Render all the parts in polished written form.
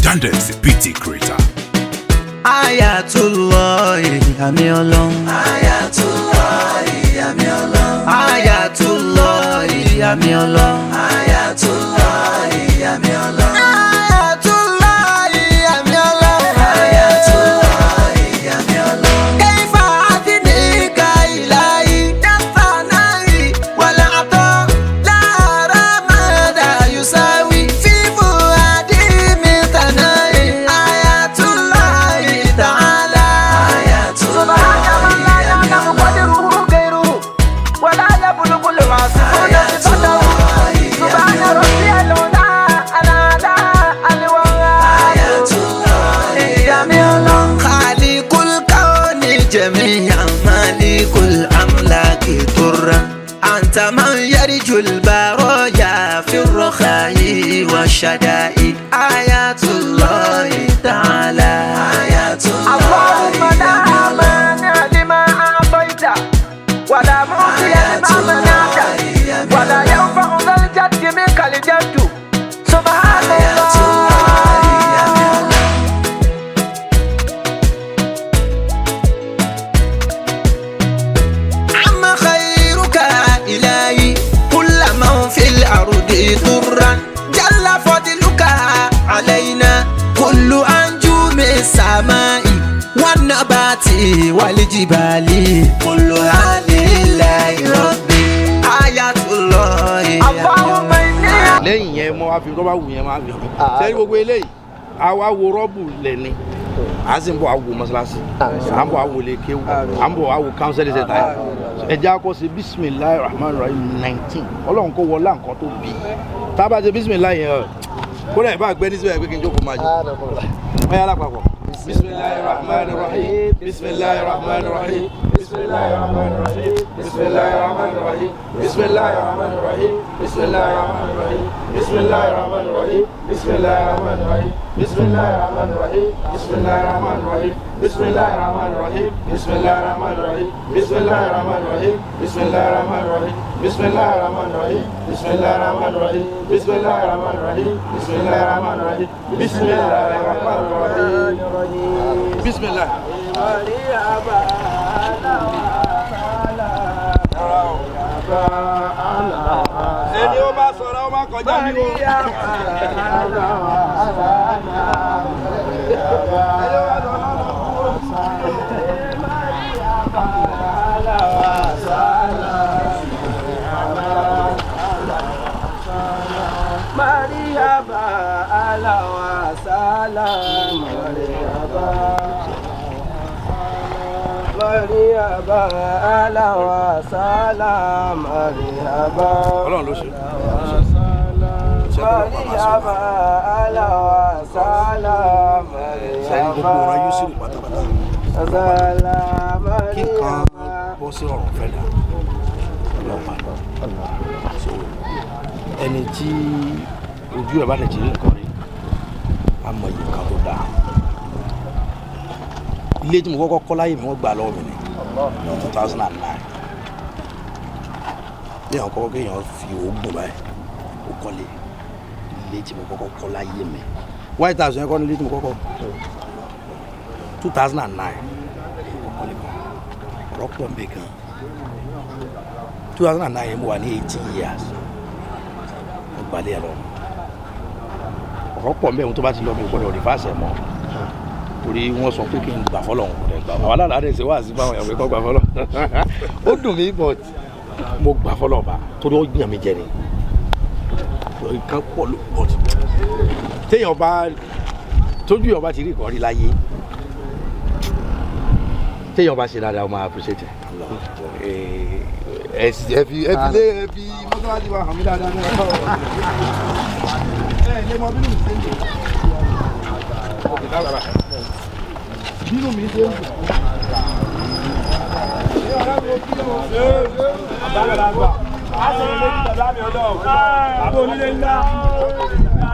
Yandex PT creator. Ayatullah Ami-Olohun. Ayatullah Ami-Olohun. Ayatullah Ami-Olohun. Ayatullah Ami-Olohun. أنت من يرجو البرايا في الرخاء والشدائد. آيات الله تعالى. آيات الله. اللهم لا مانع لما أعطيت ولا معطي لما منعت ولا ينفع ذا الجد منك الجد. سبحان الله. ضرا جل فضلك علينا كل أنجوم السماء والنبات والجبال كلها لله ربي. آيات الله. اللهم إني. lẹ́yìn yẹn mo wá fi tó bá wù yẹn máa fi hàn sẹ́yìn gbogbo eléyìí àwa wo rọ́bù lẹ́ni à ń sì ń bọ̀ àwò mọ́sálásí à ń bọ̀ àwò lè kéwù à ń bọ̀ àwò kánsẹ́lì ṣẹ̀dá ẹ̀jẹ̀ akọ́ sí bisimilayi rahman rahim 19 ọlọ́run kó wọlé nǹkan tó bí tá a bá ṣe bisimilayi yẹn kó lè bá gbẹ́ ní síbẹ̀ pé kí n jókòó máa jẹ ọ̀yá alápapọ̀ bisimilayi rahman rahim bisimilayi rahman rahim bisimilayi rahman rahim bisimilayi rahman rahim bisimilayi rahman rahim bisimilayi rahman rahim bisimilayi rahman rahim bisimilayi rahman rahim bisimilayi rahman rahim bisimilayi rahman rahim bisimilayi rahman rahim bisimilayi rahman rahim bisimilayi rahman rahim bisimilayi rahman rahim bisimilayi rahman rahim bisimilayi rahman rahim bisimilayi rahman rahim bisimilayi rahman rahim bisimilayi rahman rahim bisimilayi. ẹni ó bá sọ̀rọ̀ ó má kọjá ní o. Ọlọ́run ló ṣe. Sẹ́yìn gbogbo ọ̀rọ̀ ayé sí pátápátá. Kí nǹkan bọ́ sí ọ̀rọ̀ fẹ́ dà. Ẹni tí ojú ẹ̀ bá lè jí nǹkan rí, a mọ iye nǹkan tó dáa. Ilé tí mo kọ́kọ́ kọ́ láyé mi wọ́n gbà lọ́wọ́ mi ní 2009. Ní àwọn kọ́kọ́ kéèyàn fi oògùn báyìí ó kọ́lé ilé tí mo kọ́kọ́ kọ́ láyé mi. White House yẹn kọ́ ní ilé tí mo kọ́kọ́ 2009 ó kọ́lé kan ọ̀rọ̀ pọ̀ mbẹ́ gan. 2009 yẹn mo wà ní 18 years mo gbalẹ̀ ẹ̀ lọ. Ọ̀rọ̀ pọ̀ mbẹ́ ohun tó bá ti lọ mi ò gbọ́dọ̀ rìfáàsì ẹ̀ mọ́ torí wọ́n sọ pé kí n gbà fọ́lọ̀ ọ̀hún rẹ̀ gbà àwọn aláàlá ṣe wá sí báwọn ẹ̀wẹ̀ kan gbà fọ́lọ̀ ó dùn mí but mo gbà fọ́lọ̀ ọba torí ó yàn mí jẹ ni nǹkan pọ̀ ló pọ̀ jù téèyàn bá tójú yàn bá ti rí nǹkan rí láyé téèyàn bá ṣe dáadáa ó máa appreciate ẹ fi mọ́tòláṣí wa hàn mí dáadáa ní ọ̀tọ̀ ẹ lé mọ bínú mi ṣe ń jẹ bínú mi ṣe ń jẹ. Àbálàgbà, a ṣe ilé ní bàbá mi ọlọ́run, àbó onílé ńlá.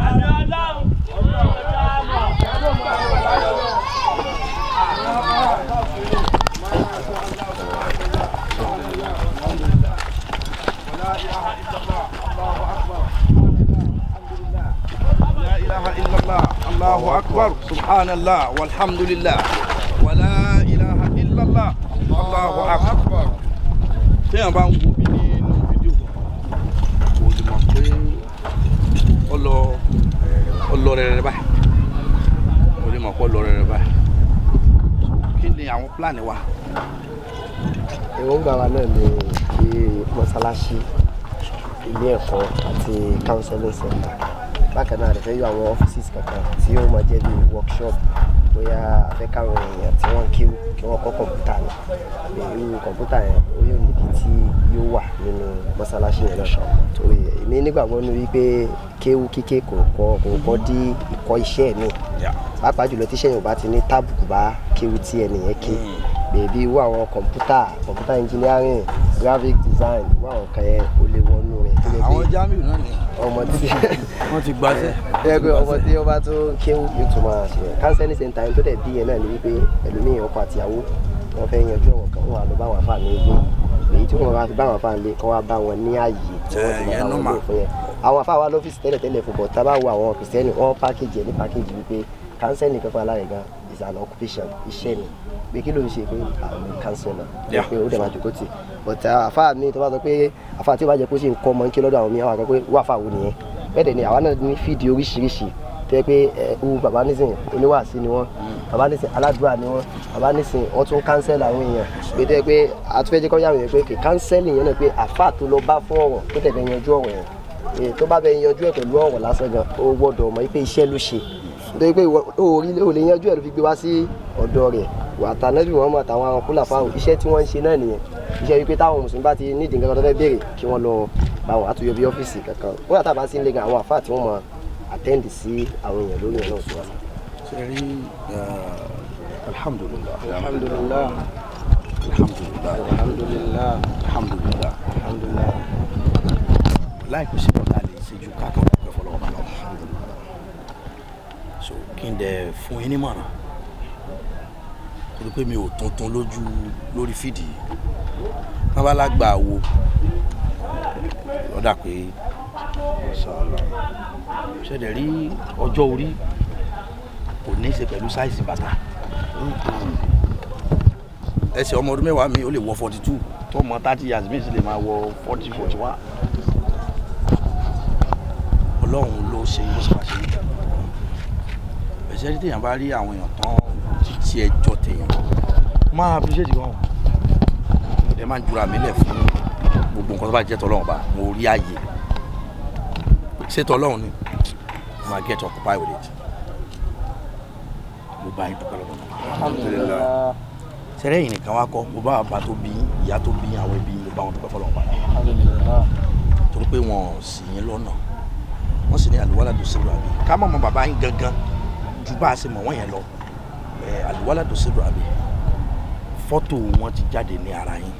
Àmì ọlọ́run, La ilaha illallah, Allahu akbar, subhanallah, walhamdulillah, wala ilaha illallah, Allahu akbar. Téèyàn bá ń wo bí nínú fídíò kan, kò lè mọ̀ pé ọlọ rẹ̀ báyìí. Kò lè mọ̀ pé ọlọ rẹ̀ báyìí. Kí ni àwọn plan wa? Èròǹgbà wa náà ni kí mọ́sálásí, ilé ẹ̀kọ́ àti counseling center. Bákan náà fẹ́ yọ àwọn offices kankan tí ó máa jẹ́ bí workshop, bóyá afẹ́ káwọn èèyàn tí wọ́n kí wọ́n kọ́ kọ̀ǹpútà ni. Irú kọ̀ǹpútà yẹn ó yóò níbi tí yóò wà nínú mọ́sálásí yẹn náà. Torí èmi nígbàgbọ́ nínú wípé kéwú kíké kò kọ́ dí ìkọ́ iṣẹ́ mi. Pàápàá jùlọ tíṣẹ́ yẹn ò bá ti ní tábùkù bá kéwú tí ẹnìyẹn ké. Bèbí irú àwọn kọ̀ǹpútà engineering, graphic design, irú àwọn kan yẹn ó lè wọnú rẹ̀. Àwọn Jamiu náà ni ọmọ tí wọ́n ti gbàṣẹ́. Ẹgbẹ́ ọmọ tí ó bá tó kéwú yóò tún máa ṣe counseling center tó dẹ̀ bí yẹn náà ni wípé ẹlòmíì ọkọ àtìyàwó wọ́n fẹ́ yanjú ọ̀rọ̀ kan wọ́n á lọ bá wọn fà ní ilé. Èyí tí wọ́n bá fi bá wọn fà ní ilé kọ́ wá bá wọn ní ààyè tí wọ́n ti máa bá wọn lò fún yẹn. Àwọn afá wa lọ́fíìsì tẹ́lẹ̀ fún bọ̀ tá bá wo àwọn kìrìsìtẹ́nì wọ́n pákéjì ẹ̀ ní pákéjì wípé counseling kan fún alárẹ̀gá is an occupation, iṣẹ́ ni. Pé kí ló ń ṣe pé àwọn counselor pé ó dẹ̀ máa jókòó tì. But àfáà mi tó bá sọ pé àfáà tí ó bá jẹ́ kó sì ń kọ́ ọmọ ń ké lọ́dọ̀ àwọn mi àwọn àgbẹ̀ pé wà fáà wo nìyẹn. Bẹ́ẹ̀ dẹ̀ ni àwa náà ní fídíò oríṣiríṣi tó yẹ pé bàbá nísìn oníwàásí ni wọ́n, bàbá nísìn aládùúrà ni wọ́n, bàbá nísìn wọ́n tún cancel àwọn èèyàn. Pé tó yẹ pé àtúfẹ́jẹ́ kọ́ yàwó yẹn pé kì counseling yẹn náà pé àfáà tó lọ bá fún ọ̀rọ̀ tó dẹ̀ bẹ yanjú ọ̀rọ̀ yẹn. Tó bá bẹ yanjú ẹ̀ pẹ̀lú ọ̀rọ̀ lásán gan ó gbọ́dọ̀ mọ̀ pé iṣẹ́ ló ṣe. Nítorí pé ó lè yanjú ẹ̀ ló fi gbé wá sí ọ̀dọ̀ rẹ̀. Àtànábì wọn mọ̀ àtàwọn àwọn kúlà fáwọn iṣẹ́ tí wọ́n ń ṣe náà nìyẹn. Iṣẹ́ wípé táwọn mùsùlùmí bá ti nídìí nǹkan tó fẹ́ béèrè kí wọ́n lọ bá wọn àtúnyọ bí ọ́fíìsì kankan. Wọ́n yàtọ̀ bá sí ń lé gan àwọn àfáà tí wọ́n mọ̀ attend sí àwọn èèyàn lórí ẹ̀ náà tó wá. Ṣé rí alhamdulillah Alhamdulillah. Alhamdulillah. Alhamdulillah. Alhamdulillah. Alhamdulillah. Láìpẹ́ sí ọ̀tá lè ṣe ju káàkiri ọ̀pẹ fọlọ́ọ̀bá lọ. So kí n dẹ̀ fún yín nímọ̀ràn. Torí pé mi ò tuntun lórí fídì wọ́n bá lágbà wo lọ́dà pé ṣẹ̀dẹ̀ rí ọjọ́ orí kò ní í ṣe pẹ̀lú sáìsì bàtà. Ẹsẹ̀ ọmọ ọdún mẹ́wàá mi ó lè wọ 42 tó mọ 30 years mi sì lè máa wọ 40, 41. Ọlọ́run ló ṣe é ṣe wáṣẹ́ yìí. Ẹ̀ṣẹ́ tí téèyàn bá rí àwọn èèyàn tán títí ẹjọ́ téèyàn máa appreciate gan. Ẹ máa ń jura mi lẹ̀ fún gbogbo nǹkan tó bá jẹ́ tọ́lọ́run bá mo rí ààyè ṣé tọ́lọ́run ni máa get occupied with it. Mo bá yín dúpẹ́ lọ́dọ̀ náà. Alhamdulillah. Sẹ́rẹ́ yìí nìkan wá kọ́ mo bá bàbá tó bí ìyá tó bí àwọn ẹbí mo bá wọn dúpẹ́ fọlọ́run bá. Alhamdulillah. Torí pé wọn ò sì yín lọ́nà wọ́n sì ní àlùwáládù sírù àbí ká mọ̀ mọ́ bàbá yín gangan ju bá a ṣe mọ̀ wọ́n yẹn lọ àlùwáládù sírù àbí fọ́tò wọn ti jáde ní ara yín.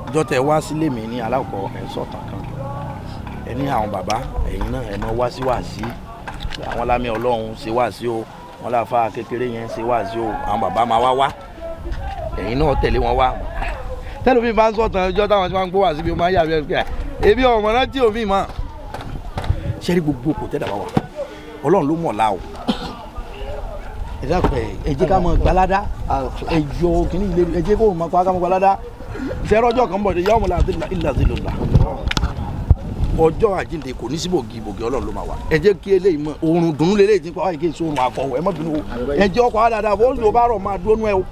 Ìjọ tẹ wá sílé mi ní alákọ̀ọ́ ẹ̀ sọ̀tàn kan ẹ ní àwọn bàbá ẹ̀yin náà ẹ̀ mọ́ wá sí wàásí àwọn lámì Ọlọ́run ṣe wàásí o wọn láfa kékeré yẹn ṣe wàásí o àwọn bàbá máa wá ẹ̀yin náà tẹ̀lé wọn wá. Tẹ́lifí máa ń sọ̀tàn ọjọ́ táwọn tí wọ́n ń gbó wá síbi ó máa ń yà bí ẹ̀ ebi ọmọ náà tí omi mọ̀ ṣe rí gbogbo kò tẹ́ dàbà wà Ọlọ́run ló mọ̀ la o ẹ jẹ́ ká mọ gbalada ẹ yọ kìíní ilé ẹ jẹ́ kó mọ ká mọ gbalada sẹ́rọ́jọ́ kan bọ̀ yà ọmọ la ilà sílò la ọjọ́ àjíǹde kò ní sí bògì Ọlọ́run ló máa wà ẹ jẹ́ kí eléyìí mọ oorun dùnú lélẹ́yìí tí wọ́n kì í sóorun àkọ́wọ́ ẹ má bínú o ẹ jẹ́ ọkọ̀ àdàdà bó yóò bá rọ̀ máa dúró nú ẹ o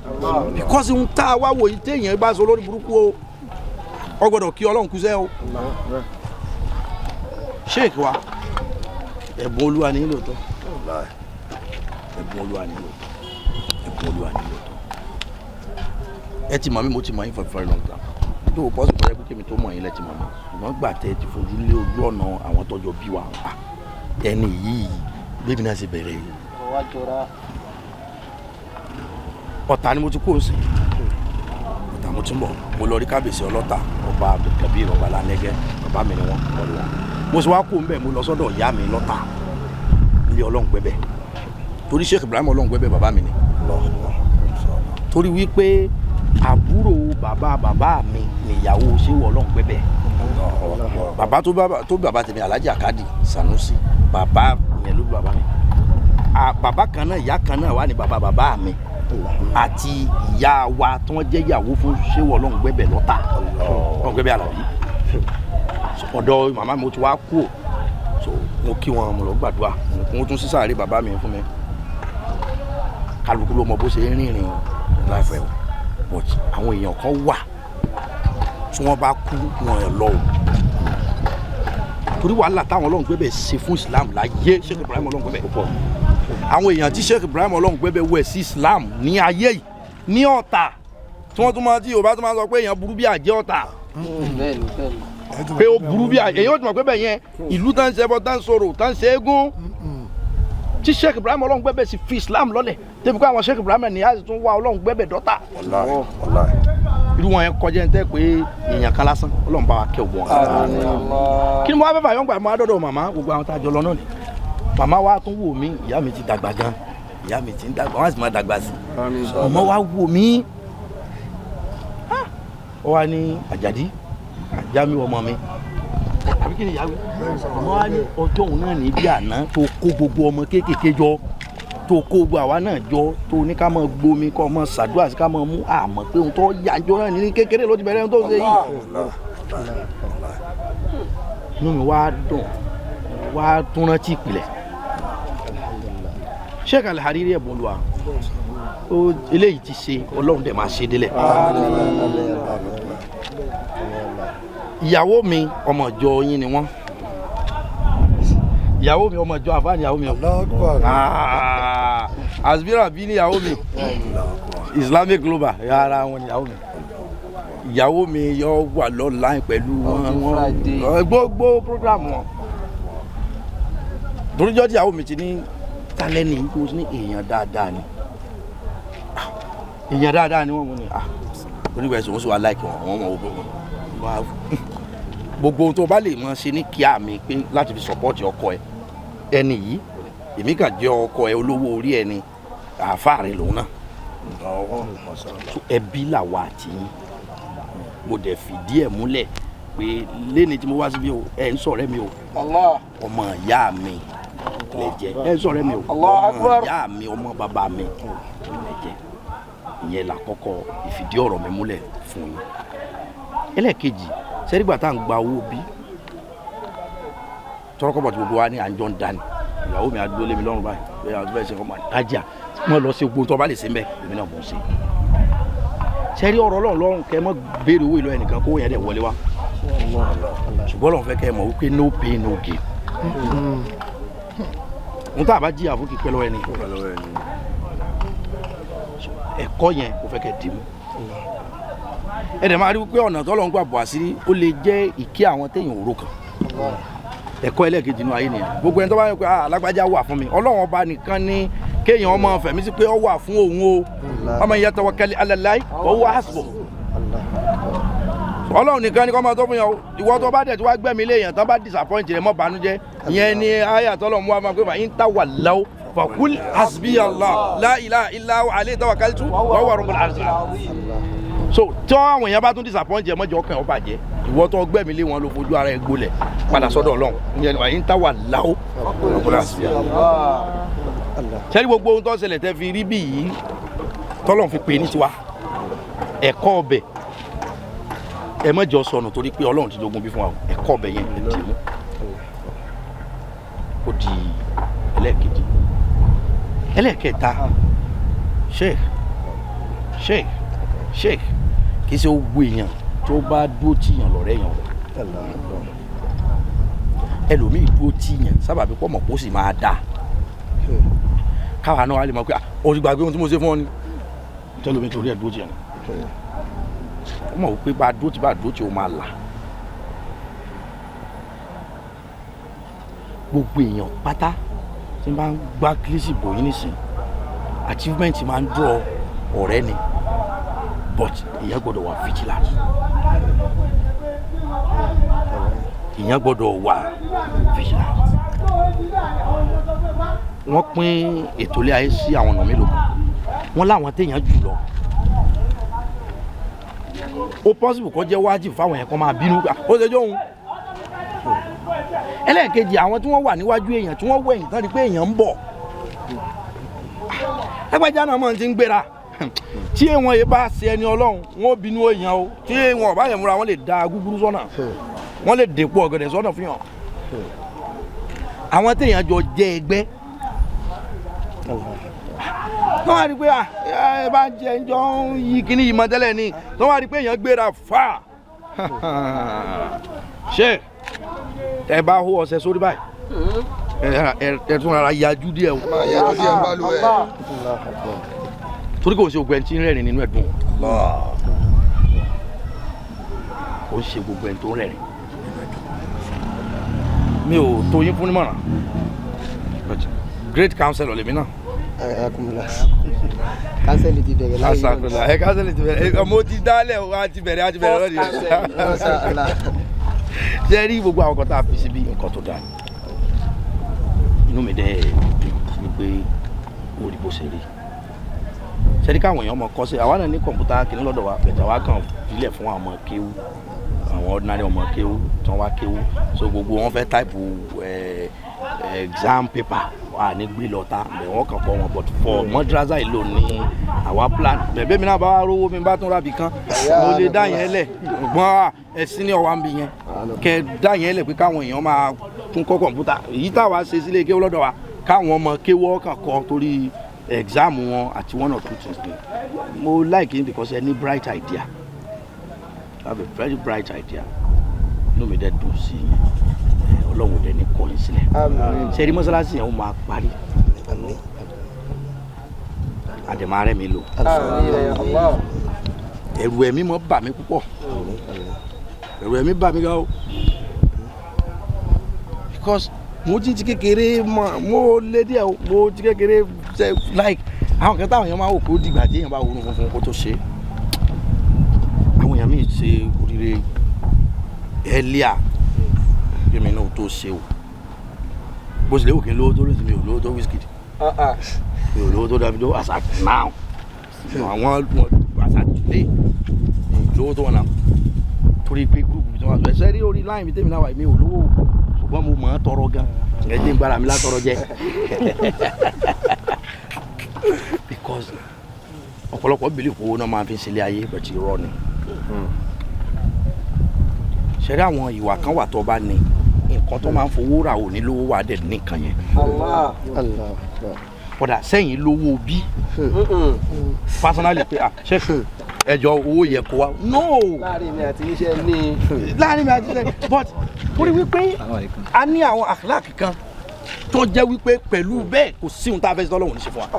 because ń tá a wá wò yìí téèyàn bá sọ lórí burúkú o ọ gbọ́dọ̀ kí Ọlọ́run kú sẹ́ o. Sheikh wa ẹ̀bùn Olúwa ní lóòótọ́ ẹ̀bùn Olúwa ní lóòótọ́ ẹ̀bùn Olúwa ní lóòótọ́ ẹ ti mọ̀ mí mo ti mọ̀ yín for very long time tó o pọ́sùn pẹ́ẹ́rẹ́ pé kí mi tó mọ̀ yín lẹ́ ti mọ̀ mí ṣùgbọ́n gbà tẹ́ ẹ ti fojú lé ojú ọ̀nà àwọn tọ́jọ́ bí wa ẹni yìí bébí náà sì bẹ̀rẹ̀ yìí Ọ̀tà ni mo ti kó o sí Ọ̀tà mo ti ń bọ̀ mo lọ rí kábíyèsí ọlọ́tà ọba Abdulkabir ọba Lánẹ́gẹ́ bàbá mi ni wọ́n lọ́ọ́ wọn mo sì wá kó ń bẹ̀ mo lọ sọ́dọ̀ ìyá mi lọ́tà ilé Ọlọ́run gbẹ́bẹ̀ torí Sheikh Ibrahim Ọlọ́run gbẹ́bẹ̀ bàbá mi ni torí wípé àbúrò bàbá mi nìyàwó ṣéwọ Ọlọ́run gbẹ́bẹ̀ bàbá tó bàbá tèmi Alhaji Akadi Sanusi bàbá yẹn ló bí bàbá mi bàbá kan náà ìyá kan náà wà ní bàbá mi àti ìyá wa tí wọ́n jẹ́ ìyàwó fún ṣéwọ Ọlọ́run gbẹ́bẹ̀ lọ́tà Ọlọ́run gbẹ́bẹ̀ Àlàbí ọ̀dọ̀ màmá mi ó ti wá kú so mo kí wọn mo lọ gbàdúrà mo tún sísàárè bàbá mi fún mi kálukú ló mọ bó ṣe ń rìnrìn láìpẹ́ o but àwọn èèyàn kan wà tí wọ́n bá kú wọn ẹ̀ lọ o torí wàhálà táwọn Ọlọ́run gbẹ́bẹ̀ ṣe fún Islam láyé Sheikh Ibrahim Ọlọ́run gbẹ́bẹ̀ púpọ̀ àwọn èèyàn tí Sheikh Ibrahim Ọlọ́run gbẹ́bẹ̀ wẹ̀ sí Islam ní ayé yìí ní Ọ̀tà tí wọ́n tún máa tí Yorùbá tún máa sọ pé èèyàn burú bí àjẹ́ Ọ̀tà pé ó burú bí àjẹ́ èyí ó tún mọ̀ pé bẹ́ẹ̀ yẹn ìlú tá ń ṣe ẹbọ tá ń sọ̀rọ̀ tá ń ṣe égún tí Sheikh Ibrahim Ọlọ́run gbẹ́bẹ̀ sì fi Islam lọ́lẹ̀ débi pé àwọn Sheikh Ibrahim ní àti tún wá Ọlọ́run gbẹ́bẹ̀ dọ́tà irú wọn yẹn kọjá ń tẹ́ pé èèyàn kan lásán Ọlọ́run bá wa kẹ́ ògbọ́n kí ni mo wá fẹ́ fà yọ̀ ń gbà máa dọ́dọ̀ màmá gbogbo àwọn tá a jọ lọ náà ni màmá wa tún wò mí ìyá mi ti dàgbà gan ìyá mi ti ń dàgbà wọn sì máa dàgbà sí ọmọ wa wò mí ó wá ní Àjàdí Jamiu ọmọ mi àbí kí ni ìyá wí ọmọ wa ní ọjọ́ òun náà ní bí àná tó kó gbogbo ọmọ kéékèèké jọ tó kó gbogbo àwa náà jọ tó ní ká máa gbomi kọ́ máa ṣàdúrà sí ká máa mú àmọ́ pé ohun tó yàjọ náà ní kékeré ló ti bẹ̀rẹ̀ ohun tó ṣe yìí inú mi wá dùn wá tún rántí ìpìlẹ̀ Sheikh Al-Hareery Ebunoluwapo eléyìí ti ṣe Ọlọ́run dẹ̀ máa ṣe délẹ̀ ìyàwó mi ọmọ ìjọ yín ni wọ́n ìyàwó mi ọmọ ìjọ àfáà ni ìyàwó mi Hasby bí ni ìyàwó mi Islamic global ara wọn ni ìyàwó mi ìyàwó mi yọ wà online pẹ̀lú wọn gbogbo program wọn toríjọ́ tí ìyàwó mi ti ní tálẹ́nì tó ní èèyàn dáadáa ni wọ́n mú ni onígbà ẹ̀sùn wọ́n sì wá láìkì wọn mọ̀ gbogbo tó bá lè mọ̀ ṣe ní kíá mi pé láti fi sọpọ́ọ̀tì ọkọ ẹ ẹni yìí èmi kàn jẹ́ ọkọ ẹ olówó orí ẹni àáfàá rẹ lòun náà ẹbí làwa àti yín mo dẹ̀ fìdí ẹ̀ múlẹ̀ pé lẹ́ni tí mo wá síbí o ẹ̀ ń sọ̀rẹ́ mi o ọmọ ìyá mi lè jẹ́ ẹ̀ ń sọ̀rẹ́ mi o ọmọ ìyá mi ọmọ bàbá mi lè jẹ́ ìyẹn làkọ́kọ́ ìfìdí ọ̀rọ̀ mi múlẹ̀ fún yín ẹlẹ́ẹ̀kejì sẹ́rígbà tá à ń gba owó bí tọ́rọ́kọ́bọ̀ tí gbogbo wa ní àjọ ń dání ìyàwó mi àdúró lé mi lọ́rùn báyìí pé àwọn tó fẹ́ ṣe ọmọ àdájà wọ́n lọ sí gbogbo tó bá lè ṣe mẹ́ èmi náà mọ̀ sí sẹ́rí ọ̀rọ̀ Ọlọ́run lọ́rùn kẹ́ mọ́ béèrè owó ìlọ ẹnìkan kó yẹn dẹ̀ wọlé wá ṣùgbọ́n Ọlọ́run fẹ́ kẹ́ mọ̀ wípé no pain no gain n tá a bá jíyà fún kípẹ́ lọ́wọ́ ẹni ẹ̀kọ́ yẹn kò fẹ́ kẹ́ dì mú ẹ̀dẹ̀ máa rí wípé ọ̀nà tọ́lọ́ ń gbà bọ̀ àṣírí ó lè jẹ́ ìkí àwọn téèyàn òró kan ẹ̀kọ́ ẹlẹ́ẹ̀kejì inú ayé nìyẹn gbogbo ẹni tó bá yẹ pé alágbájá wà fún mi Ọlọ́run ọba nìkan ní kéèyàn ọmọ fẹ̀mí sí pé ó wà fún òun o ọmọ ìyá tawakkal ala Allah wa huwa hasbuh Ọlọ́run nìkan ní kọ́ máa tó fún yàn ìwọ tó bá dẹ̀ tí wá gbẹ̀mí léèyàn tán bá disappoint rẹ̀ mọ́ bànújẹ́ ìyẹn ni ayé àtọ́lọ́ mú wa máa pé fa in tawallaw faqul hasbiyallah la ilaha illa huwa alayhi tawakkaltu wa huwa rabbul arshil so tí àwọn èèyàn bá tún disappoint ẹ mọ́jọ ọkàn ọ̀ bàjẹ́ ìwọ tó gbẹ̀mí lé wọn ló fojú ara ẹ gbolẹ̀ padà sọ́dọ̀ Ọlọ́run ìyẹn àyín tá wà láwọ́ sẹ́ni gbogbo ohun tó ṣẹlẹ̀ tẹ́ fi rí bí yìí tọ́lọ́run fi pè ní tiwa ẹ̀kọ́ ọbẹ̀ ẹ mọ́jọ sọnù torí pé Ọlọ́run ti dogun bí fún wa ẹ̀kọ́ ọbẹ̀ yẹn ẹ̀ dì mú ó di ẹlẹ́ẹ̀kejì ẹlẹ́ẹ̀kẹta sheikh kì í ṣe owó èèyàn tó bá dúró tíyàn lọ́rẹ́ yàn ẹlòmíì dúró tíyàn sábàbí pọ̀ mọ̀ kó sì máa dà káwa náà wà lè mọ̀ pé o ti gbàgbé ohun tí mo ṣe fún ọ ni tẹ́lómi torí ẹ̀ dúró tíyàn ó mọ̀ wípé bá dúró tí o máa là gbogbo èèyàn pátá tí n bá ń gbá kílísì bò yín nísìn achievement máa ń dúró ọ̀rẹ́ ni but ìyẹn gbọ́dọ̀ wà vigilant ìyẹn gbọ́dọ̀ wà vigilant wọ́n pín ètò ilé ayé sí àwọn ọ̀nà mélòó kan wọ́n láwọn téèyàn jù lọ ó possible kó jẹ́ wájib fáwọn yẹn kó máa bínú ó ṣe jọ òun ẹlẹ́ẹ̀kejì àwọn tí wọ́n wà níwájú èèyàn tí wọ́n wọ èyàn tán rí pé èèyàn ń bọ̀ ẹgbẹ́jà náà mọ̀ ti ń gbéra tí èèwọ̀n yìí bá ṣe ẹni ọlọ́run wọ́n bínú èèyàn o tí èèwọ̀n ọ̀bá yẹn múra wọ́n lè da gúgúrú sọ́nà wọ́n lè dèpọ̀ ọ̀gẹ̀dẹ̀ sọ́nà fún yàn àwọn téèyàn jọ jẹ ẹgbẹ́ tó wá rí pé ẹ bá jẹ ń jọ ń yí kíní yìí mọ tẹ́lẹ̀ ni tó wá rí pé èèyàn gbéra fà ṣe ẹ bá hó ọṣẹ sórí báyìí ẹ tún rárá yájú díẹ̀ o. yájú díẹ̀ ń bá lu ẹ̀. torí kò ṣe gbogbo ẹni tí ń rẹ́rìn nínú ẹ̀dùn kò ṣe gbogbo ẹni tó ń rẹ́rìn mi ò tó yín fún nímọ̀ràn great counselor lèmi náà. kánsẹ́lì ti bẹ̀rẹ̀ láyé náà. ẹ kánsẹ́lì ti bẹ̀rẹ̀ mo ti dálẹ̀ o a ti bẹ̀rẹ̀ lọ́dì ṣe rí gbogbo àwọn kan tá a fi síbi nǹkan tó dáa inú mi dẹ́ wípé orí bó ṣe rí ṣe rí káwọn èèyàn mọ̀ kọ́ sí àwa náà ní kọ̀ǹpútà kìíní lọ́dọ̀ wa bẹ̀tẹ̀ wa kàn filẹ̀ fún àwọn ọmọ kéwú àwọn ordinary ọmọ kéwú tí wọ́n wá kéwú so gbogbo wọn fẹ́ táìpù exam paper wà ní gbé lọ́ta bẹ̀ wọ́n kàn kọ́ wọn but for madrasa ìlò ní àwa plan bẹ̀bẹ̀ mi náà bá wá rówó mi bá tún rábì kan mo lè dá yẹn lẹ̀ gbọ́n ẹ̀sìn ní ọ̀wá ń bì yẹn kẹ́ dá yẹn lẹ̀ pé káwọn èèyàn máa tún kọ́ kọ̀ǹpútà èyí táwa ṣe sílé kéwú lọ́dọ̀ wa káwọn ọmọ kéwú kàn kọ́ torí exam wọn àti one or two things ni mo like it because any bright idea I have a very bright idea inú mi dẹ̀ dùn sí ọlọ́run dẹ̀ ní kọ̀yìn sílẹ̀ ṣe rí mọ́sálásí yẹn ó máa parí àdèmà rẹ̀ mi lò ẹ̀rù ẹ̀mí mọ́ bà mí púpọ̀ ẹ̀rù ẹ̀mí bà mí gan o because mo ti kékeré mo lé díẹ̀ o mo ti kékeré ṣe like àwọn kan táwọn èèyàn máa wò kó dìgbà tí èèyàn bá wọnú funfun kó tó ṣe àwọn èèyàn míì ṣe oríire ẹlíà bí mi náà tó ṣe o bó ṣe lè wò kí n lówó tó rí sí mi ò lówó tó Wizkid mi ò lówó tó Davido as at now àwọn as at today lówó tó wọn náà torí pé gúrùpù bí wọ́n wá sọ ẹsẹ́ rí orí láì mi tèmi náà wà mí ò lówó ṣùgbọ́n mo mọ̀ ọ́ tọrọ gan ẹ̀jẹ̀ ń gbára mi látọrọ jẹ because ọ̀pọ̀lọpọ̀ believe owó náà máa fi ń ṣe ilé ayé bẹ̀tì irọ́ ni ṣẹ́rí àwọn ìwà kan wà tó bá ní nǹkan tó máa ń fowó rà ò ní lówó wà dẹ̀ nìkan yẹn kódà sẹ́yìn lówó bí personally pé ṣe ẹjọ́ owó yẹ kó wa no láàrin mi àti iṣẹ́ ní. láàrin mi àti iṣẹ́ but torí wípé a ní àwọn akhlaq kan tó jẹ́ wípé pẹ̀lú bẹ́ẹ̀ kò sí ohun tá a fẹ́ sọ lọ́wọ́ ní ṣe fún wa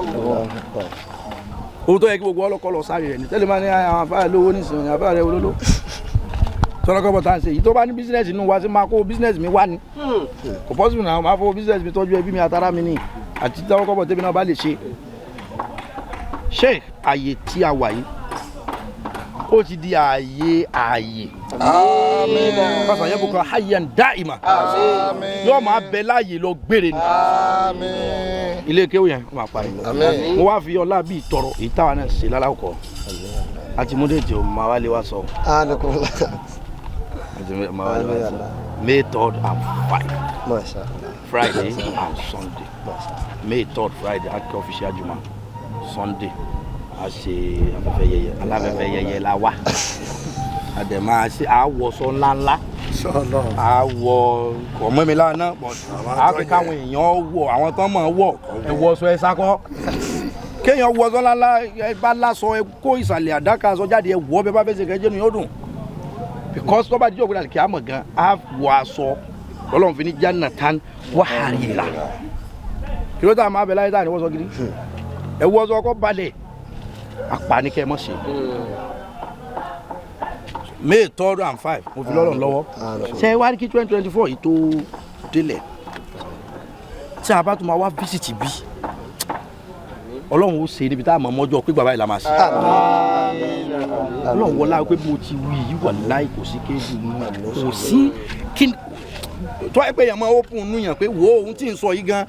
ohun tó yẹ kí gbogbo ọlọ́kọ́ lọ sáré rẹ̀ ní tẹ́lẹ̀ máa ní àwọn afárá lówó nísìnyí afárá rẹ̀ olóló tọ́lọ́kọ́ tá à ń ṣe èyí tó bá ní bísínẹ́sì inú wa sí máa kó bísínẹ́sì mi wá ní kò pọ́sibú náà máa fowó bísínẹ́sì mi tọ́jú ẹbí mi àtàrà mi ní àti tọ́lọ́kọ́ tẹ́bi náà bá lè ṣe ṣe àyè tí a wà yìí ó ti di ààyè àmín pásá yẹn bùkọ́ hayyan dáìmà yóò máa bẹ láàyè lọ gbére ni àmín ilé kéwù yẹn ó máa parí mo wá fi ọlá bíi tọrọ èyí táwa náà ṣe lálàkọ àti múdèjì ò máa wá lé wá sọ May 3rd and 5 Friday and Sunday May 3rd Friday at official Juma Sunday a ṣe afẹ́fẹ́ yẹyẹ aláfẹ́fẹ́ yẹyẹ la wá àdèmà ṣe àwọ̀sọ ńláńlá àwọ̀ kọ̀mọ́mìlá náà àfi káwọn èèyàn wọ̀ àwọn tó mọ̀ wọ̀ ẹ̀wọ̀sọ ẹ̀ sákọ́ kéèyàn wọ̀sọ ńláńlá ẹ bá lásọ ẹ kó ìsàlẹ̀ àdáka aṣọ jáde ẹ wọ̀ bẹ́ẹ̀ bá fẹ́ ṣe kẹ́jẹ́ nu yóò dùn because tó bá dijọ́ ògbéra kí á mọ̀ gan á wọ aṣọ lọ́lọ́run fi ní jannatan wa harira kí ló tà máa bẹ̀ láyé tá à ní wọ́sọ gidi ẹ wọ́sọ ọkọ̀ balẹ̀ apanikẹ mọ ṣe May 3rd and 5 mo fi lọ́rọ̀ lọ́wọ́ ṣe wá ní kí 2024 yìí tó délẹ̀ tí a bá tún máa wá fíṣítì bí ọlọ́run ó ṣe níbi tá a mọ̀ mọ́jọ́ pé bàbá yìí la máa ṣe ọlọ́run wọlá pé mo ti wí yìí wà láì kò sí kéèdù kò sí kí tó ẹ pé yẹn máa open nú yàn pé wo ohun tí n sọ yìí gan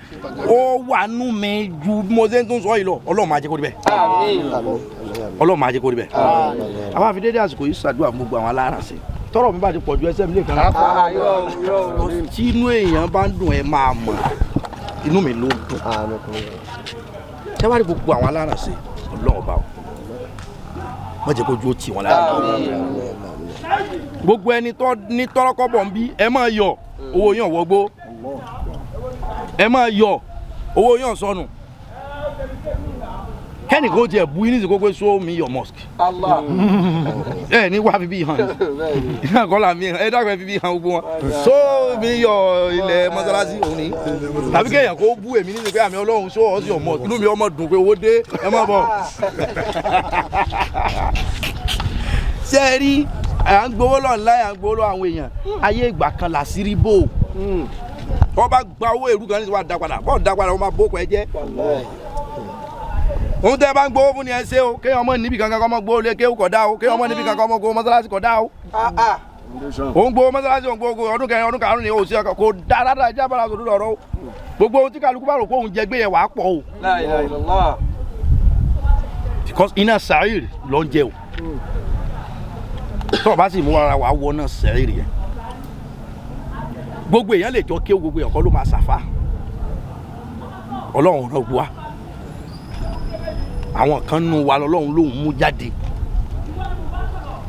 ó wà nú mi ju mo ṣe ń tún sọ yìí lọ ọlọ́run máa jẹ́ kó rí bẹ́ẹ̀ ọlọ́run máa jẹ́ kó rí bẹ́ẹ̀ àwọn àfi dédé àsìkò yìí ṣàdúrà gbogbo àwọn alárànṣe tọrọ mi bá ti pọ̀jù ẹsẹ̀ mi lè kan. tí inú èèyàn bá ń dùn ẹ máa mọ̀ inú mi ló dùn. ṣé wàá rí gbogbo àwọn alárànṣe ọlọ́run bá wọ́n jẹ́ kójú ó tì wọ́n lára. gbogbo ẹni tó ní tọ́rọ́kọ́bọ̀ ń bí ẹ máa yọ owó yàn wọgbó ẹ máa yọ owó yàn sọnù kẹ́ni kò tiẹ̀ bu ní ìsìnkú pé show me your mosque. ẹ ní wá bíbí hàn ìyá kọ́lá mi ẹ dákun bíbí hàn gbogbo wọn show me your ilẹ̀ mọ́sálásí òní tàbí kéèyàn kó bú èmi ní ìsìnkú àmì ọlọ́run show us your mosque inú mi ọmọ dùn pé owó dé ẹ má bọ̀. ṣé ẹ rí à ń gbowó lọ́nà láyé à ń gbowó lọ́wọ́ àwọn èèyàn ayé ìgbà kan làṣírí bò wọ́n bá gba owó èrú kan ní ìwà dápadà bọ́ọ̀ dápadà wọ́n máa bó kọ́ ẹ jẹ́. òun tẹ́ bá ń gbowó fún ni ẹ ṣe o kéèyàn ọmọ níbi kankan kọ́ mọ́ gbowó lé kéwù kọ̀ dá o kéèyàn ọmọ níbi kankan kọ́ mọ́ gbowó mọ́sálásí kọ̀ dá o. òun gbowó mọ́sálásí òun gbowó ọdún kẹrin ọdún karùn-ún ni o ṣe kò dá rárá ẹjẹ́ abala sòdúdọ̀ ọ̀rọ̀ o gbogbo ohun tí kálukú bá rò pé òun jẹ gbé yẹn wàá pọ̀ o. because iná sàárì ló ń jẹ o tó o bá sì mú ara wàá wọ náà sàárì yẹn gbogbo èèyàn lè jọ kéwù gbogbo èèyàn kọ́ ló máa ṣàfà ọlọ́run náà wá àwọn kan nù wa lọ́lọ́run lòun mú jáde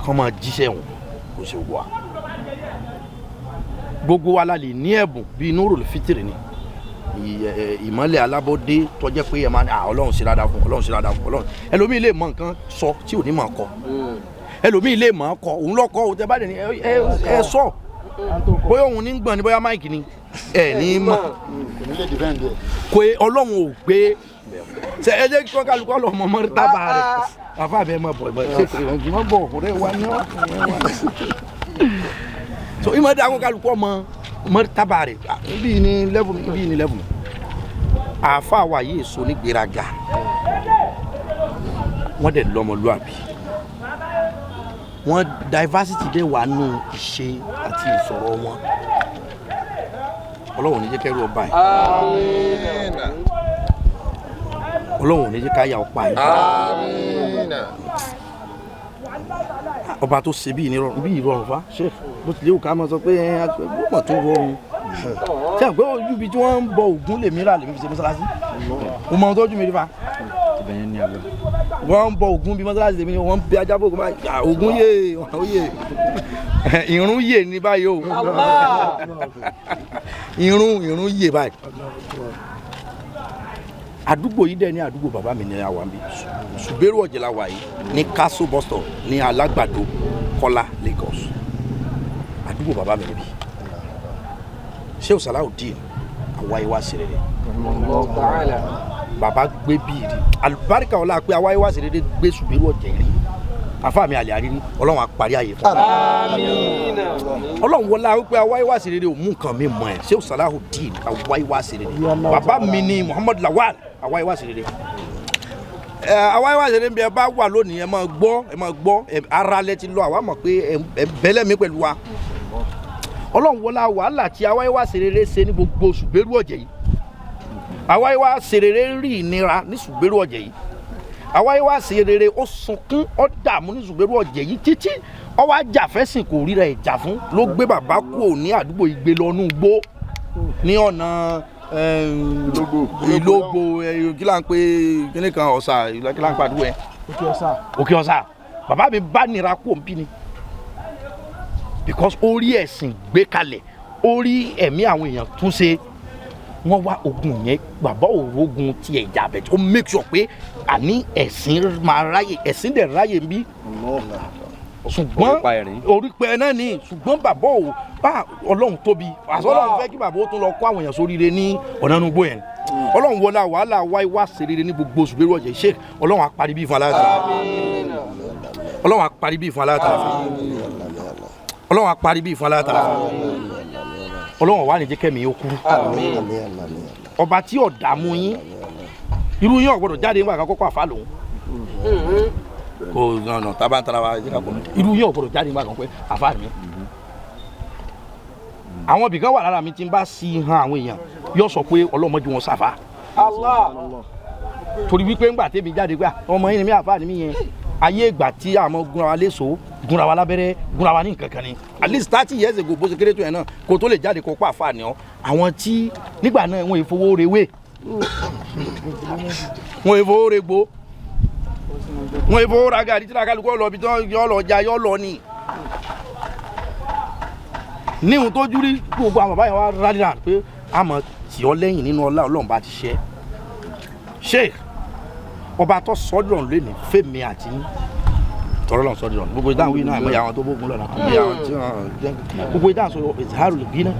kán máa jíṣẹ́ wọn kò ṣe wà gbogbo wa la lè ní ẹ̀bùn bíi Nurul Fitri ni ìmọ́lẹ̀ alábọ́dé tọ́jẹ́ pé ẹ máa ní ọlọ́run ṣe dáadáa fún ọlọ́run ṣe dáadáa fún ọlọ́run ẹlòmíì lè mọ nǹkan sọ tí ò ní mọ̀ kọ ẹlòmíì lè mọ̀ kọ òun lọ́kọ òun tẹ́ bá dẹ̀ ní ẹ sọ bóyá òun ní gbọ̀n ní bóyá máìkì ni ẹ ní mọ̀ kò ọlọ́run ò gbé ṣe ẹ jẹ́ kí kálukọ́ lọ mọ mọ́rí tábà rẹ̀ àfa bẹ́ẹ̀ mọ̀ bọ̀ ṣe kìrìkì mọ̀ bọ̀ ọ̀rẹ́ wa ní ọ́ so ìmọ̀ dá kó kálukọ́ mọ mọ́rí tábà rẹ̀ ibi ní level àfa wa yìí èso ní gbéraga wọ́n dẹ̀ lọ́mọlúàbí wọ́n diversity dé wà nù ìṣe àti ìsọ̀rọ̀ wọn ọlọ́run ní jẹ́ kẹ́rù ọba yìí ọlọ́run ní jẹ́ ká yà ọ̀pá yìí ọba tó ṣe bí ìrọ̀rùn fa ṣe bó tilẹ̀ wù ká máa sọ pé ọmọ tó rọrùn ṣe àgbẹ̀ ojú ibi tí wọ́n ń bọ Ògún lèmi rà lèmi fi ṣe mọ́sálásí mo mọ tó ojú mi rí fa wọ́n ń bọ Ògún bí mọ́sálásí lèmi ni wọ́n ń bẹ ajá fún Ògún yé ìrún yé ní báyìí o ìrún yé báyìí àdúgbò yìí dẹ̀ ní àdúgbò bàbá mi ní àwa ń bí Ṣùgbẹ́rù Ọ̀jẹ̀lá wà yìí ní Castle bus stop ní Alágbàdo Kọ́lá Lagos àdúgbò bàbá mi níbí Sheikh Salahuddin àwa ìwà sèrèrè bàbá gbé bíi rí àlùbáríkà ọlá pé àwa ìwà sèrèrè gbé Ṣùgbẹ́rù Ọ̀jẹ̀lá àfa mi Al-Hareery ọlọ́run àparí ààyè fún mi ọlọ́run wọlá wípé àwa ìwà sèrèrè ò mú nǹkan mi mọ̀ ẹ́ Sheikh Salahuddin àwa ìwà sèrèrè bàbá mi ni Muhammad Lawal àwa ìwà sèrèrè àwa ìwà sèrèrè bí ẹ bá wà lónìí ẹ máa gbọ́ ara lẹ ti lọ àwa mọ̀ pé ẹ bẹ́lẹ̀ mi pẹ̀lú wa ọlọ́run wọlá wàhálà tí àwa ìwà sèrèrè ṣe ní gbogbo Ṣùgbẹ́rù Ọ̀jẹ̀ yìí àwa ìwà sèrèrè rí ìnira ní Ṣùgbẹ́rù Ọ̀jẹ̀ yìí àwa ìwà sèrèrè ó sunkún ó dààmú ní Ṣùgbẹ́rù Ọ̀jẹ̀ yìí títí ó wá jà fẹ́sìn kò ríra ìjà fún ló gbé bàbá kúrò ní àdúgbò ìgbé lọ́nú igbó ní ọ̀nà ìlógbò kí là ń pè kíní kan ọ̀sà kí là ń pàdúrà ẹ̀ òkè ọ̀sà bàbá mi bá nira kú òǹbí ni because orí ẹ̀sìn gbé kalẹ̀ orí ẹ̀mí àwọn èèyàn tún ṣe wọ́n wá ogun yẹn bàbá òrogun tiẹ̀ jà bẹ̀ tó make sure pé àní ẹ̀sìn máa ráyè ẹ̀sìn dẹ̀ ráyè ń bí ṣùgbọ́n orí pẹ́ náà ni ṣùgbọ́n bàbá ò bá ọlọ́run tóbi àṣọ ọlọ́run fẹ́ kí bàbá ó tún lọ kó àwọn èèyàn sóríire ní ọ̀nà inúgbó yẹn ọlọ́run wọlé wàhálà wá ṣerére ní gbogbo Ṣùgbẹ́rù Ọ̀jẹ̀ Sheikh ọlọ́run àparí bí fún aláàtà ọlọ́run àparí bí fún aláàtà ọlọ́run àparí bí fún aláàtà ọlọ́run wà ní jẹ́ kẹ́mi ó kú ọba tí ó dààmú yín irú yín ò gbọ́dọ̀ jáde nígbà kan kọ́kọ́ àfa lòun kò nà tábàntara wa jẹ́ ká kọ́ irú yín ò gbọ́dọ̀ jáde nígbà kan pé àfa mi àwọn ibìkan wà lára mi tí n bá sí hàn àwọn èèyàn yóò sọ pé ọlọ́mọdé wọn sáfà torí wípé ńgbà tẹ́bi jáde pé ọmọ yín ni mí àfa ni mí yẹn ayé ìgbà tí àwọn gun ara léṣo gúnra wa lábẹ́rẹ́ gúnra wa ní nǹkan kan ni at least 30 years ago bó ṣe kéré tó yẹn náà kó tó lè jáde kó pa àfa ni ọ́ àwọn tí nígbà náà wọ́n ìfowó rewé wọ́n ìfowó regbó wọ́n ìfowó ra gàrí tí làkàlùkọ́ lọ bí tán yọ lọ ja yọ lọ ni níhun tó júrí gbogbo àwọn bàbá yẹn wá rádìrà pé àmọ́ tí ọ lẹ́yìn nínú ọlá Ọlọ́run bá ti ṣe Sheikh ọba tó sọ́dọ̀ lé ní fèmí àti tọrọ lọ sọ́dọ̀ gbogbo ìdáhùn yìí náà àmọ́ ìyá wọn tó bógun lọ́nà gbogbo ìdáhùn sọ ìzárò lè bí náà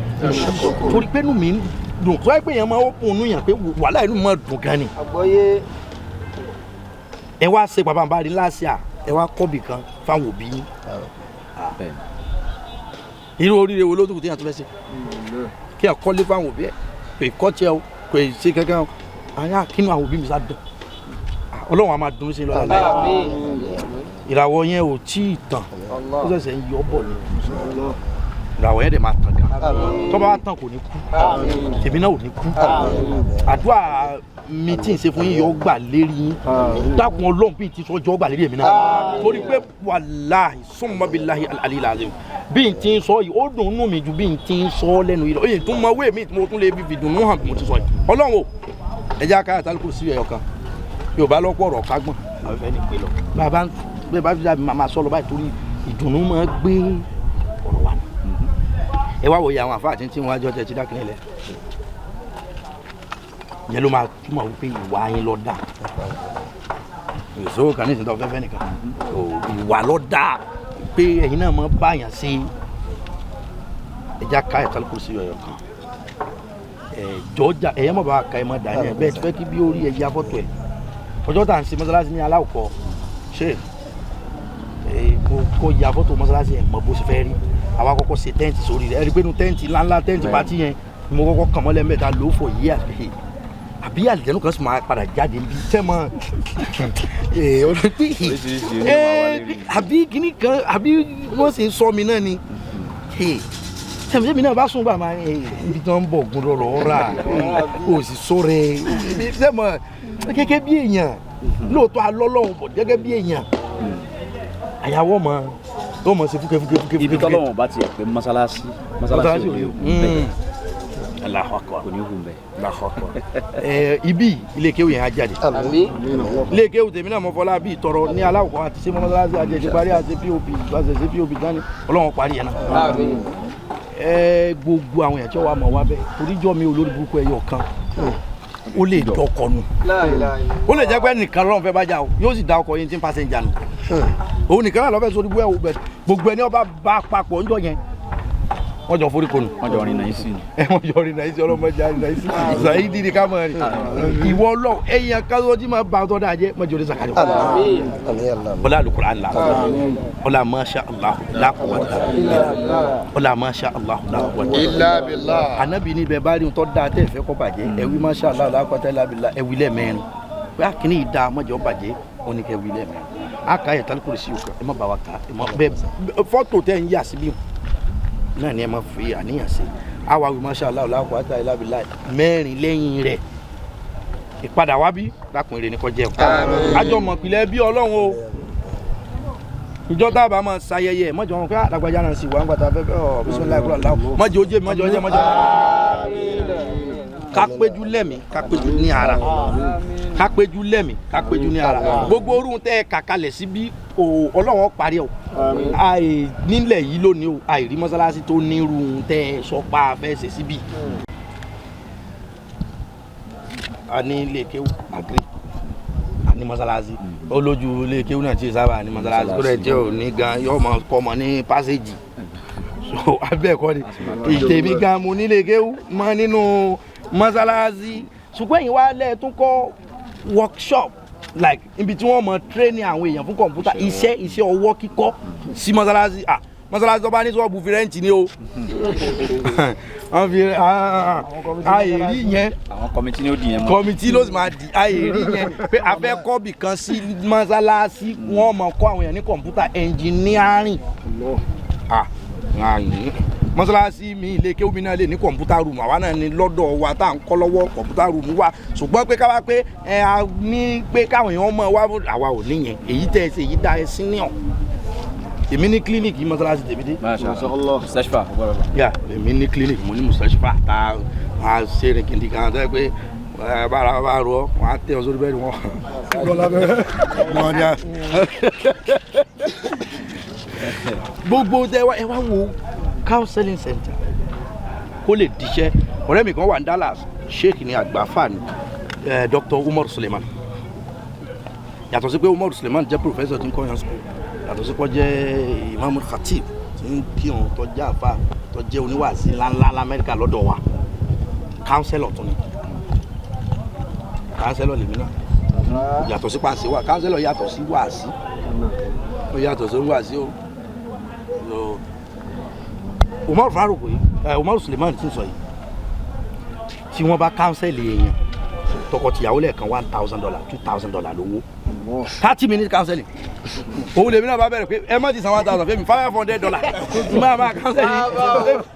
torí pé nù mí dùn tó ẹ pé yẹn máa ó kún un yàn pé wàhálà inú máa dùn gan ni. àgbọ́yé. ẹ wá ṣe bàbá bá rí láṣìá ẹ wá kọ́bì kan fáwọn òbí yín irú oríire wo ló dùn tí yàn tó fẹ́ ṣe kí ẹ kọ́lé fáwọn òbí ẹ kò kọ́ tiẹ̀ o kò ṣe kankan o àyà kínú àwọn òbí mi sá dùn Ọlọ́run a máa dùn sí lọ́la láì ìràwọ̀ yẹn ò tí ì tàn ó ṣẹ̀ṣẹ̀ ń yọ bọ̀ ni ìràwọ̀ yẹn dẹ̀ máa tàn gan tó bá wá tàn kò ní kú tèmi náà ò ní kú àdúrà mi tí ń ṣe fún yín yọ gbà lérí yín dákun Ọlọ́run bí ti sọ́jọ́ gbà lérí èmi náà torí pé wàláhì summa billahi al-aliyyil azim bí n ti ń sọ yìí ó dùn nù mí ju bí n ti ń sọ lẹ́nu yìí lọ èyí tó mọ wéèmí tí mo tún lè fi dùn nù hàn bí mo ti sọ yìí Ọlọ́run o ẹ jẹ́ akáyà tálíkù sí ẹ̀yọ̀ kan Yorùbá lọ́pọ̀ ọ̀rọ̀ kágbọ̀n àwọn ìfẹ́ ní pé lọ bàbá bẹ́ẹ̀ bá fi jáde máa sọ lọ báyìí torí ìdùnnú máa gbé ọ̀rọ̀ wa ẹ wá wòye àwọn àfáà tí wọ́n á jọ tẹ̀ tí dákìlẹ̀ lẹ̀ yẹn ló máa túmọ̀ wípé ìwà yín lọ dà ìṣòro kan ní ìsìntàn fẹ́fẹ́ nìkan ìwà lọ dà pé ẹ̀yin náà máa báyàn sí ẹja ká ẹ̀ka kó sí ọ̀yọ̀ kan jọjà ẹ̀yẹ́ mọ̀ bá ka ẹ̀ mọ̀ dà yẹn bẹ́ẹ̀ ti fẹ́ kí bí ó rí ẹ̀yà fọ́tò ẹ̀ ọjọ́ tá à ń ṣe mọ́sálásí ní aláwùkọ́ ṣe mo kọ́ ya fọ́tò mọ́sálásí yẹn mọ̀ bó ṣe fẹ́ rí àwa kọ́kọ́ ṣe tẹ́ǹtì sórí rẹ̀ ẹ̀rí pé nu tẹ́ǹtì ńláńlá tẹ́ǹtì pátí yẹn mo kọ́kọ́ kàn mọ́lẹ̀ mẹ́ta lò ó fọ̀ yí àbí àlìjẹ́nu kan sì máa padà jáde níbi tẹ́ mọ́ àbí kíní kan àbí wọ́n sì ń sọ mi náà ni tẹ̀mí náà bá sùn bá máa ibi tí wọ́n ń bọ̀ gùn lọ́rọ̀ rà kò sì sóre tẹ́mọ̀ gẹ́gẹ́ bí èèyàn lóòótọ́ alọ́lọ́hún bọ̀ gẹ́gẹ́ bí èèyàn àyàwó ọmọ tó mọ̀ sí fúkẹ́ ibi tọ́lọ́wọ̀n bá ti ẹ̀ pé mọ́sálásí ò ní hùn Allahu Akbar kò ní hùn bẹ́ẹ̀. Allahu Akbar ibi ilé kéwù yẹn á jáde ilé kéwù tèmi náà mọ fọlá bí ìtọrọ ní aláwọ̀ àti sí mọ́sálásí àjẹjẹ parí àti pop gbàṣẹ sí pop dání Ọlọ́run parí yẹn náà gbogbo àwọn èèyàn tí wọ́n wà mọ̀ wá bẹ́ẹ̀ toríjọ́ mi olórí burúkú ẹyọ kan ó lè dọkọ nù ó lè jẹ́ pé nìkan lọ́rùn fẹ́ bá jà o yóò sì da ọkọ̀ yẹn tí ń pàṣẹjà nù òun nìkan náà lọ́fẹ̀ẹ́ sórí gbogbo ẹni ọba bá papọ̀ ńjọ yẹn wọ́n jọ forí konu wọ́n jọ rìn náà sí wọ́n jọ rìn náà sí ọlọ́mọdé rìn náà sí Saidi ni ká mọ̀ rìn ìwọ lọ ẹ̀yìn kásọ̀ tí máa bá ọtọ́ dáa jẹ́ mọ́jọ́ orí sàkàlẹ̀ ọlá Al-Qur'an la ọlá masha Allah la quwwata ọlá masha Allah la quwwata illa billah Ànábì ní bẹ́ẹ̀ bá rí tọ́ dáa tẹ́ ìfẹ́ kọ́ bàjẹ́ ẹ̀wí masha Allah la quwwata illa billah ẹ̀wí lẹ́ẹ̀mẹ́rin pé àkíní ìdá mọ́jọ́ bàjẹ́ ó ní kẹ́ ẹ̀wí lẹ́ẹ̀mẹ́rin àkà ẹ̀ tálíkù sí òkè ẹ má bá wa kà ẹ má bẹ́ẹ̀ fọ́tò tẹ́ ń yà síbí náà ni ẹ máa fi àníyàn sí àwa wí masha Allah la quwwata illa billah mẹ́rin lẹ́yìn rẹ̀ ìpadà wá bí dákun èrè ní kọjá ẹ̀kọ́ àjọmọ̀ ìpìlẹ̀ bí Ọlọ́run o ìjọ tá a bá máa ṣayẹyẹ mọ́jọ wọn pé àdàgbàjá náà sì wà ń gbàtà fẹ́fẹ́ ọ̀ bismillahir rahmanir rahim mọ́jọ ojé mọ́jọ ojé mọ́jọ kápéjú lẹ́mí kápéjú ní ara kápéjú lẹ́mí kápéjú ní ara gbogbo orun tẹ́ kàkalẹ̀ síbí Ọlọ́run parí ọ̀ àì nílẹ̀ yìí lónìí o àìrí mọ́sálásí tó nírú tẹ́ sọpá fẹ́ ṣe síbí a ní ilé kéwù àgírí a ní mọ́sálásí olójú ilé kéwù náà tí sábà ní mọ́sálásí tó rẹ̀ jẹ́ ò ní gan yóò mọ kọ́mọ ní pásẹ́jì so abẹ́ẹ̀kọ́ ni ìtẹ̀mí gan mo nílé kéwù mọ́ nínú mọ́sálásí ṣùgbọ́n yìí wá lẹ́ẹ̀ tún kọ́ workshop like ibi tí wọ́n mọ training àwọn èèyàn fún kọ̀ǹpútà iṣẹ́ ọwọ́ kíkọ́ sí mọ́sálásí mọ́sálásí tó bá ní sọ́ọ̀bù fìrẹ́ǹtì ni o wọ́n fi àìrí yẹn àwọn kọmitì ni ó di yẹn mọ́ kọmitì ló sì máa di àìrí yẹn pé afẹ́ kọ́bì kan sí mọ́sálásí wọ́n mọ kọ́ àwọn èèyàn ní kọ̀ǹpútà engineering mọ́sálásí mi ilé kéwú mi náà lè ní kọ̀ǹpútà rúùmù àwa náà ní lọ́dọ̀ wa tá à ń kọ́ lọ́wọ́ kọ̀ǹpútà rúùmù wa ṣùgbọ́n pé káwá pé a ní pé káwọn èèyàn mọ̀ wá àwa ò níyẹn èyí tẹ́ ẹ ṣe èyí dá ẹ senior èmi ní clinic yìí mọ́sálásí tèmi dé. mashallah mustashfa yà èmi ní clinic mo ní mustashfa tá a ṣe rìn kìndì kan tó yẹ pé bára bá rọ wọn á tẹ ọ sórí bẹ́ẹ̀ ni wọn lọ́la bẹ́ẹ̀ wọn ni a. gbogbo ẹ wá wo counseling center kó lè díṣẹ́ ọ̀rẹ́ mi kan wà ní Dallas sheikh ní àgbàfà ní Dr. Umar Suleiman yàtọ̀ sí pé Umar Suleiman jẹ́ professor tí ń kọ́ yan school yàtọ̀ sí pé ó jẹ́ imam khatib tí ń kírun tó jẹ́ àfà tó jẹ́ oníwàásí ńláńlá lamẹ́ríkà lọ́dọ̀ wa counselor tún ni counselor lèmi náà yàtọ̀ sí pàṣẹ wa counselor yàtọ̀ sí wàásí ó yàtọ̀ sí wàásí o Umar Farouk yìí Umar Suleiman tí ń sọ yìí tí wọ́n bá counsel èèyàn tọkọtìyàwó lẹ́ẹ̀kan $1,000 $2,000 lówó 30 minutes counseling òun lèmi náà bá bẹ̀rẹ̀ pé ẹ má ti san $1,000 fẹ́mi $500 máa counseling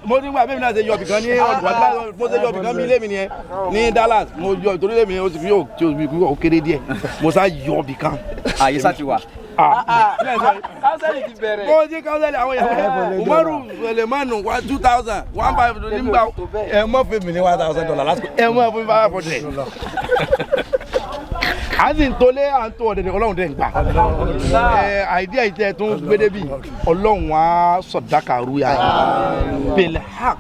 mo ní gbà fẹ́mi náà ṣe yọ̀bì kan ní ọ̀dùn mo ṣe yọ̀bì kan bí lèmi nìyẹn ní Dallas mo yọ torí lèmi ó sì fi yóò tí ó kéré díẹ̀ mo sá yọ̀bì kan. àyè sá ti wà. Counseling ti bẹ̀rẹ̀. Mo ti counseling àwọn yàrá. Umaru Sulemanu $2,000 $1,500 nígbà ẹ mọ̀ fún mi ní $1,000 lásìkò ẹ mọ̀ fún mi $500. À ń sì ń tolé à ń tó ọ̀dẹ̀dẹ̀ Ọlọ́run dẹ̀ ń gbà. Àìdíyà ìtẹ́ tó ń gbé débi Ọlọ́run á sọ̀dáka rúyà yìí. Bẹ̀lẹ̀ hàk.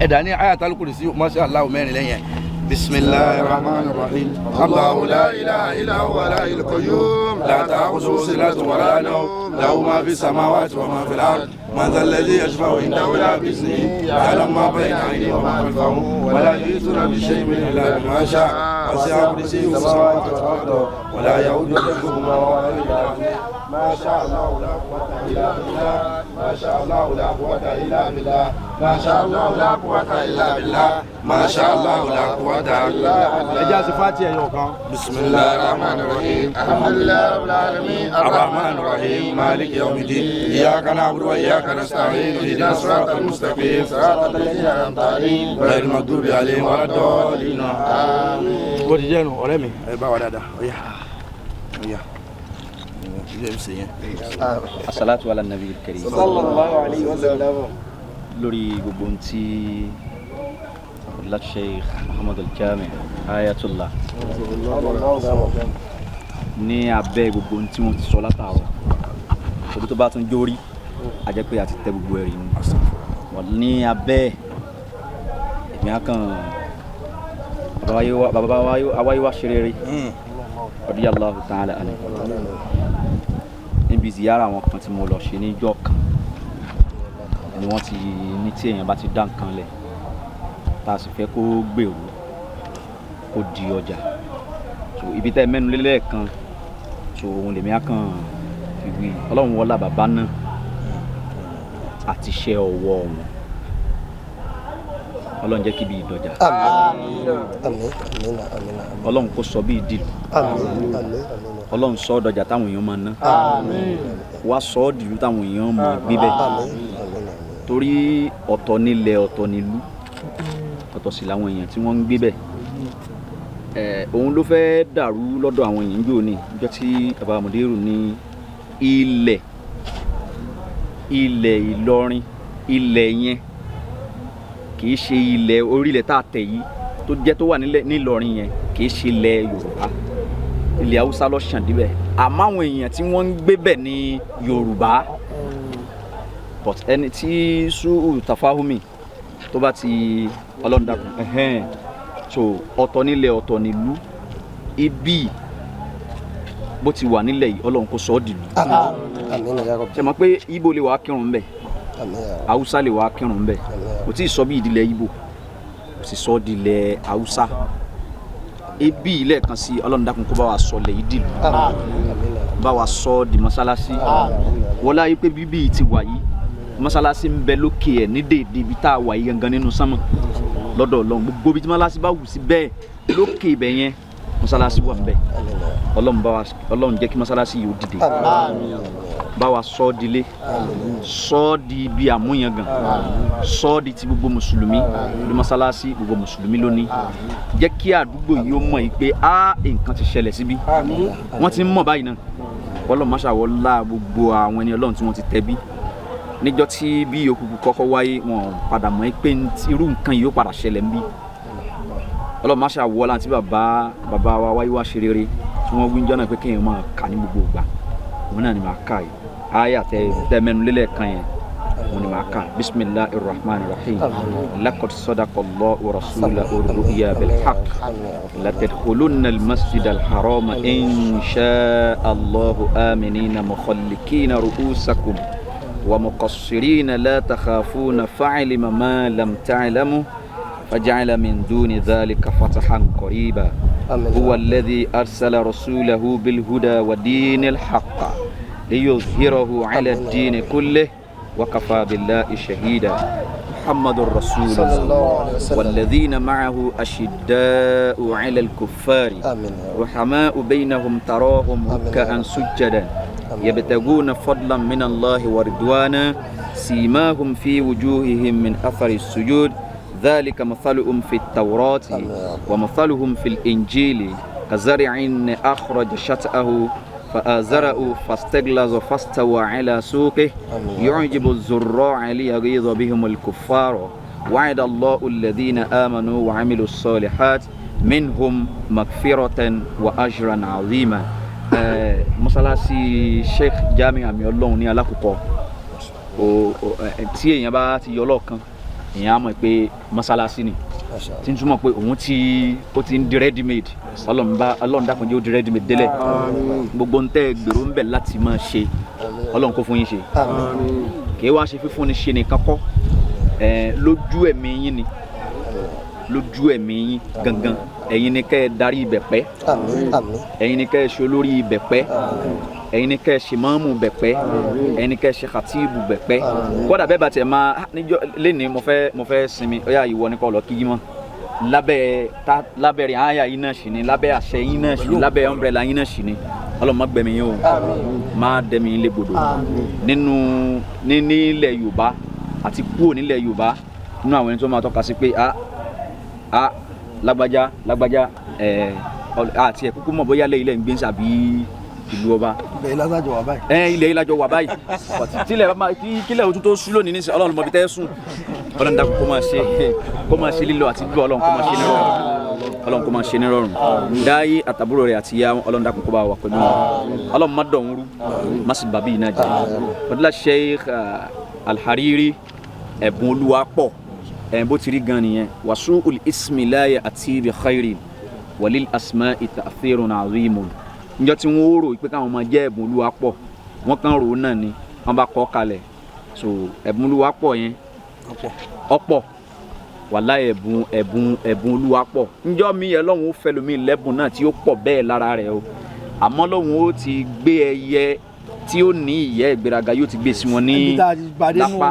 Ẹ̀dá ní Ayatul Kursi Masha Allah mẹ́rin lẹ́yìn. بسم الله الرحمن الرحيم الله لا إله إلا هو الحي القيوم لا تأخذه سنة ولا نوم له ما في السماوات وما في الأرض من ذا الذي يشفع عنده إلا بإذنه يعلم ما بين أيديهم وما خلفهم ولا يحيطون بشيء إلا بما شاء وسع كرسيه السماوات والأرض ولا يؤوده حفظهما وهو العلي العظيم ما شاء الله لا قوة إلا بالله ما شاء الله لا قوة إلا بالله ما شاء الله لا قوة إلا بالله ما شاء الله لا قوة إجازة فاتحة يوكا بسم الله الرحمن الرحيم الحمد لله رب العالمين الرحمن الرحيم مالك يوم الدين إياك نعبد وإياك نستعين اهدنا الصراط المستقيم صراط الذين أنعمت عليهم غير المغضوب عليهم ولا الضالين آمين. Bó ti jẹ́ nu ọ̀rẹ́ mi ẹ bá wa dáadáa ọ̀yá ọ̀yá ilé ẹ̀ ń sèyẹn. As-salatu ala nabi al-karim. sallallahu alayhi wa sallam. lórí gbogbo ntí láti Sheikh Muhammad al-Jami ayatollah ní abẹ́ gbogbo ntí wọ́n ti sọ látàárọ̀ òbí tó bá tún jórí a jẹ́ pé a ti tẹ gbogbo ẹ̀rí ni wọ́n ní abẹ́ èmi akàn bàbá awáyéwá ṣeré radiyallahu ta'ala anhu níbi ziyara àwọn kan tí mo lọ ṣe níjọ́ kan ni wọ́n ti ní tí èèyàn bá ti dá nǹkan lẹ̀ tá a sì fẹ́ kó gbèrú kó di ọjà so ibi tẹ́ mẹ́nu lélẹ̀ kan so òun lèmi á kàn fi wí ọlọ́run wọlá bàbá náà àti iṣẹ́ ọwọ́ wọn ọlọ́run jẹ́ kí bí ìdọ̀jà ọlọ́run kó sọ bí ìdìlú ọlọ́run sọ ọdọjà táwọn èèyàn máa ná wá sọ ọ́ dìlú táwọn èèyàn máa gbé bẹ́ẹ̀ torí ọ̀tọ̀ nílẹ̀ ọ̀tọ̀ nílùú ọ̀tọ̀ sí làwọn èèyàn tí wọ́n ń gbé bẹ́ẹ̀ òun ló fẹ́ dàrú lọ́dọ̀ àwọn èèyàn jò ní ọjọ́ tí bàbá Mùdírù ní ilẹ̀ Ìlọrin ilẹ̀ yẹn kì í ṣe ilẹ̀ orílẹ̀ tá a tẹ̀ yìí tó jẹ́ tó wà nílọrin yẹn kì í ṣe ilẹ̀ Yorùbá ilẹ̀ Haúsá ló ṣàn díbẹ̀ àmọ́ àwọn èèyàn tí wọ́n ń gbé bẹ̀ ní Yorùbá but ẹni tí sùúrù tafahumi tó bá ti ọlọ́dàkùn so ọ̀tọ̀ nílẹ̀ ọ̀tọ̀ nílùú ibi bó ti wà nílẹ̀ yìí Ọlọ́run kó sọ ọ́ dìlú ṣe mọ̀ pé Ìgbò lè wá kírun bẹ̀ Haúsá lè wá kírun bẹ̀ kò tí ì sọ bí ìdílé Ìgbò kò sì sọ ìdílé Haúsá ibi ilé kan sí Ọlọ́run dákun kó bá wa sọ lẹ̀ yìí dìlú bá wa sọ di mọ́sálásí wọ́n láyé pé bíbí ti wà yìí mọ́sálásí ń bẹ lókè ẹ̀ ní dèédé ibi tá a wà yìí gangan nínú sánmọ̀ lọ́dọ̀ Ọlọ́run gbogbo ibi tí mọ́sálásí bá wù sí bẹ́ẹ̀ lókè ibẹ̀ yẹn mọ́sálásí wà ń bẹ Ọlọ́run jẹ́ kí mọ́sálásí yìí ó dìde bá wa sọ ọ́ dilé sọ ọ́ di ibi àmúyangàn sọ ọ́ di ti gbogbo mùsùlùmí lórí mọ́sálásí gbogbo mùsùlùmí lónìí jẹ́ kí àdúgbò yìí ó mọ̀ yìí pé nǹkan ti ṣẹlẹ̀ síbí wọ́n ti ń mọ̀ báyìí náà Ọlọ́run má ṣàwọlá gbogbo àwọn ẹni Ọlọ́run tí wọ́n ti tẹ̀bí níjọ́ tí bí òkùnkùn kọ́kọ́ wáyé wọn padà mọ̀ pé irú nǹkan yìí ó padà ṣẹlẹ̀ ń bí Ọlọ́run má ṣàwọlá tí bàbá wa wáyé wá ṣe rere tí wọ́n wí níjọ́ náà pé kéèyàn máa kà ní gbogbo ìgbà òun náà ni màá kà yìí àyà tẹ mẹ́nu lélẹ̀ kan yẹn òun ni màá kà bismillahir rahmanir rahim laqad sadaqallahu rasulahu ar-ru'ya bil haqq latadkhulunna al-masjida al-harama in sha'a Allahu aminina mukhallikina ru'usakum wa muqassirina la takhafuna fa'alima ma lam ta'lamu فجعل من دون ذلك فتحا قريبا هو الذي أرسل رسوله بالهدى ودين الحق ليظهره على الدين كله وكفى بالله شهيدا محمد رسول الله والذين معه أشداء على الكفار رحماء بينهم تراهم ركعا سجدا يبتغون فضلا من الله ورضوانا سيماهم في وجوههم من أثر السجود ذلك مثلهم في التوراة ومثلهم في الإنجيل كزرع أخرج شطأه فآزره فاستغلظ فاستوى على سوقه يعجب الزراع ليغيظ بهم الكفار وعد الله الذين آمنوا وعملوا الصالحات منهم مغفرة وأجرا عظيما mọ́sálásí Sheikh Jamiu Ami-Olohun ní alákòókò tí èèyàn bá ti yọ lọ́ọ̀kan èèyàn á mọ̀ pé mọ́sálásí ni tí ń túmọ̀ pé òun ó ti ń di ready made Ọlọ́run dákun jẹ́ ó di ready made délẹ̀ gbogbo ń tẹ́ gbèrò ń bẹ̀ láti máa ṣe Ọlọ́run kó fún yín ṣe kì í wá ṣe fífún ni ṣe nìkan kọ́ lójú ẹ̀mí yín ni lójú ẹ̀mí yín gangan ẹ̀yin ni kẹ́ ẹ darí ibẹ̀ pẹ́ ẹ̀yin ni kẹ́ ẹ ṣe olórí ibẹ̀ pẹ́ ẹ̀yin ni kẹ́ ẹ ṣe mọ́mù bẹ̀ pẹ́ ẹ̀yin ni kẹ́ ẹ ṣe khatibu bẹ̀ pẹ́ kódà bẹ́ẹ̀ bá tiẹ̀ máa níjọ́ lẹ́ni mo fẹ́ sinmi ó yà ìwọ ni kọ́ lọ kí yín mọ́ lábẹ́ rẹ̀ àyà yín náà ṣì ni lábẹ́ àṣẹ yín náà ṣì ni lábẹ́ umbrella yín náà ṣì ni Ọlọ́run má gbẹ̀mí yín o má dẹ̀mí yín légbodò ní ilẹ̀ Yorùbá àti kúrò nílẹ̀ Yorùbá nínú àwọn ẹni tó máa tọ́ka sí pé lágbájá àti ẹ̀kúkú mọ̀ bóyá lẹ́yìn ilẹ̀ ń gbé ń sàbí ìlú ọba ilẹ̀ ìlàjọ wà báyìí kílẹ̀ òtún tó sú lónìí ní Ọlọ́run mọ̀bí tẹ́ sùn Ọlọ́run dákun kó máa ṣe lílọ àti bíbọ̀ Ọlọ́run kó máa ṣe nírọ̀rùn dáyé àtàbúrò rẹ̀ àti ìyá Ọlọ́run dákun kó bá wà pẹ̀lú Ọlọ́run má dọ̀hún rú má sì bàbí iná jẹ́ fadila Sheikh Al-Hareery Ebunoluwapo bó ti rí gan nìyẹn wasu'ul ismi la ya'ti bi khairin walil asma'i ta'thirun 'azimun njọ́ tí wọ́n rò pé káwọn máa jẹ́ Ebunoluwapo wọ́n kàn rò náà ni wọ́n bá kọ́ kalẹ̀ so Ebunoluwapo yẹn ọ̀pọ̀ wàláhì Ebunoluwapo njọ́ mi yẹn lọ́hùn ó fẹ́ lómi lẹ́bùn náà tí ó pọ̀ bẹ́ẹ̀ lára rẹ̀ o àmọ́ lọ́hùn ó ti gbé ẹyẹ tí ó ní ìyẹ́ ìgbéraga yóò ti gbé sí wọn ní lápá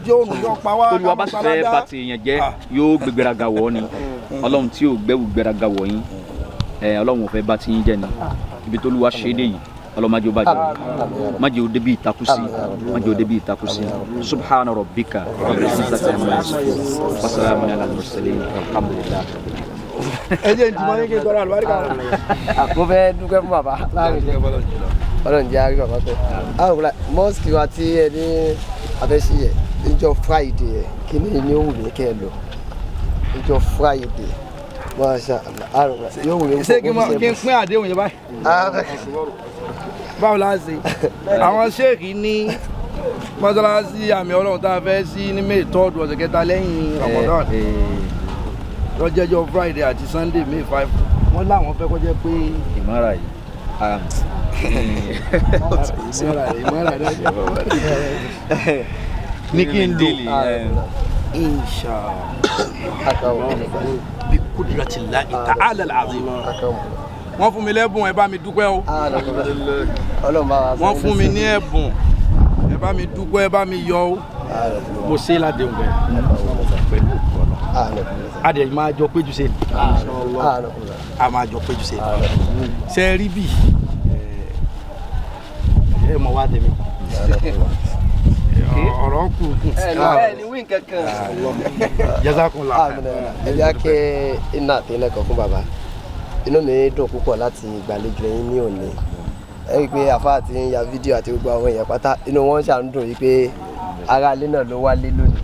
tolúwa bá fẹ́ bá ti yẹn jẹ́ yóò gbé ìgbéraga wọ̀ ni Ọlọ́run tí yóò gbẹ́wò ìgbéraga wọ̀ yín Ọlọ́run ò fẹ́ bá ti yín jẹ́ ni ibi tolúwa ṣe é dé yìí Ọlọ́run má jẹ́ ó bàjẹ́ má jẹ́ ó débi ìtakùsí má jẹ́ ó débi ìtakùsí subhana rabbika rabbil izzati amma yasifun wa salamun ala al-mursalin alhamdulillah. ẹ jẹ́ ìtumọ̀ ní kí n tọrọ àlùbáríkà wọn. mo fẹ́ dúpẹ́ fún bàbá láàrin Ọlọ́run jẹ́ àrí bàbá pẹ́. àwọn ọ̀la mọ́sìkì wa tí ẹ ní abẹ́sí yẹ níjọ́ Friday yẹ kí ni ó wù mí kẹ́ ẹ lọ níjọ́ Friday Masha Allah. yóò wù mí. ṣé kí n pín àdéhùn yẹn báyìí. báwo la ṣe àwọn sheikh ní mọ́sálásí Ami-Olohun tá a fẹ́ sí ní May 3rd ọ̀sẹ̀ kẹta lẹ́yìn Ramadan lọ́jọ́jọ́ Friday àti Sunday May 5 wọ́n láwọn fẹ́ kọjá pé ìmọ̀ra yìí ní kí n lò inshallah bí kudratillahi ta'ala al-azim wọ́n fún mi lẹ́bùn ẹ bá mi dúpẹ́ o wọ́n fún mi ní ẹ̀bùn ẹ bá mi dúpẹ́ ẹ bá mi yọ o mo ṣe ládéhùn bẹ́ẹ̀ pẹ̀lú adé máa jọ péjú ṣe ni a máa jọ péjú ṣe ni ṣe rí bí ẹ mọ wá tèmi ọ̀rọ̀ kù ẹ ní wí kankan jazakumullah ẹ bí a kẹ́ iná àtẹnẹ́kọ̀ fún bàbá inú mi dùn púpọ̀ láti gbàlejò yín ní òní ẹ rí i pé àfáà ti ń ya fídíò àti gbogbo àwọn èèyàn pátá inú wọn ṣà ń dùn yìí pé ará ilé náà ló wálé lónìí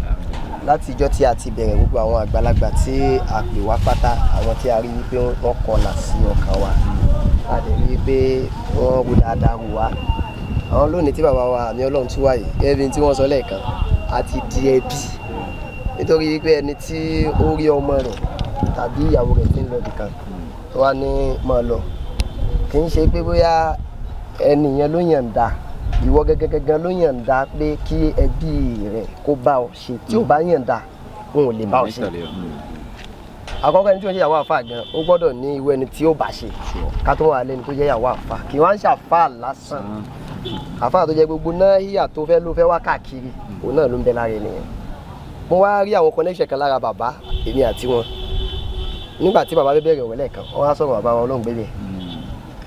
láti ìjọ́ tí a ti bẹ̀rẹ̀ gbogbo àwọn àgbàlagbà tí a pè wá pátá àwọn tí a rí wípé wọ́n kọlà sí ọkàn wa a lè rí i pé wọ́n ro dáadáa wò wá àwọn lónìí tí bàbá wa Ami-Olohun tún wáyé ẹbí tí wọ́n sọ lẹ́ẹ̀kan àti di ẹbí nítorí wípé ẹni tí ó rí ọmọ rẹ̀ tàbí ìyàwó rẹ̀ tí ń lọ nìkan wá ní máa lọ kì í ṣe pé bóyá ẹnìyẹn ló yànda ìwọ gẹ́gẹ́ ló yànda pé kí ẹbí rẹ̀ kó bá ọ ṣe tí ò bá yànda wọn ò lè bá ọ ṣe àkọ́kọ́ ẹni tí wọ́n ṣe ìyàwó àfà gan ó gbọ́dọ̀ ní irú ẹni tí ó bá ṣe ká tó wà lẹ́ni tó jẹ́ ìyàwó àfà kì í wá ń ṣàfà lásán àfà tó jẹ́ gbogbo náà híyà tó fẹ́ ló fẹ́ wá káàkiri òun náà ló ń bẹ lára ènìyàn mo wá rí àwọn connection kan lára bàbá èmi àti wọn nígbà tí bàbá bẹ̀rẹ̀ ọ̀rẹ́ lẹ́ẹ̀kan wọ́n á sọ̀rọ̀ bàbá wọn Ọlọ́run gbélé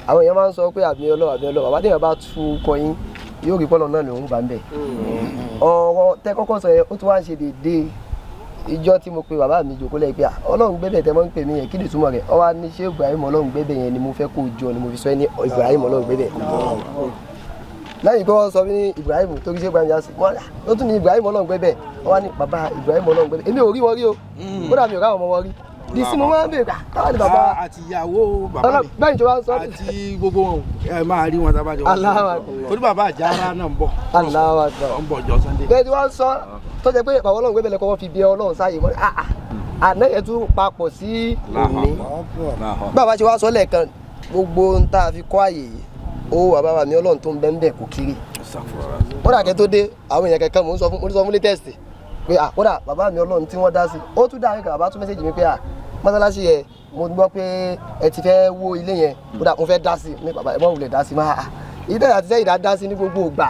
àwọn èèyàn máa ń sọ pé Ami-Olohun bàbá tí èèyàn bá tú kọ yín yóò rí pọ́lọ̀ náà lòún bá ń bẹ̀ ọ̀rọ̀ tẹ́ kọ́kọ́ sọ yẹn ó tún wá ń ṣe déédéé ìjọ tí mo pe bàbá mi jòkó lẹ́yìn pé Ọlọ́run gbébẹ̀ tẹ́ mọ́ ń pè mí yẹn kí ni túmọ̀ rẹ̀ ọ wá ní Sheikh Ibrahim Ọlọ́run gbébẹ̀ yẹn ni mo fẹ́ kó jọ ni mo fi sọ ní Ibrahim Ọlọ́run gbébẹ̀ lẹ́yìn pé wọ́n sọ ní Ibrahim torí Sheikh Ibrahim yasi wọ́n ló tún ní Ibrahim Ọlọ́run gbébẹ̀ wọ́n wá ní bàbá Ibrahim Ọlọ́run gbébẹ̀ èmi ò rí wọn rí o kódà mi ò ráwọn ọmọ wọn rí di sí mo máa ń bèèrè táwọn ní bàbá àti ìyàwó bàbá mi bẹ́ẹ̀ ìjọba sọ àti gbogbo wọn ẹ máa rí wọn tábàjọ torí bàbá àjàrà náà ń bọ̀ ń bọ̀ jọ Sunday. bẹ́ẹ̀ tí wọ́n sọ tó jẹ́ pé bàbá Ọlọ́run gbébẹ̀ lẹ́kọ̀ọ́ wọn fi bí Ọlọ́run sáyé mọ́ àná yẹn tún papọ̀ sí òní bàbá ṣe wá sọ lẹ́ẹ̀kan gbogbo ń tá a fi kọ́ àyè yìí ó bàbá Ami-Olohun tó ń bẹ́ ń bẹ̀ kò kiri ó dà kẹ́ tó dé àwọn èèyàn kẹ̀kẹ́ mò ń sọ fún latest pé kódà bàbá Ami-Olohun tí wọ́n dá sí ó tún dáa kí bàbá tún mẹ́sẹ̀jì mi pé mọ́sálásí yẹn mo gbọ́ pé ẹ ti fẹ́ wó ilé yẹn kódà mo fẹ́ dá sí ní bàbá ẹ̀ mọ́ wulẹ̀ dá sí máa ìdá àti sẹ́yìn dá sí ní gbogbo ìgbà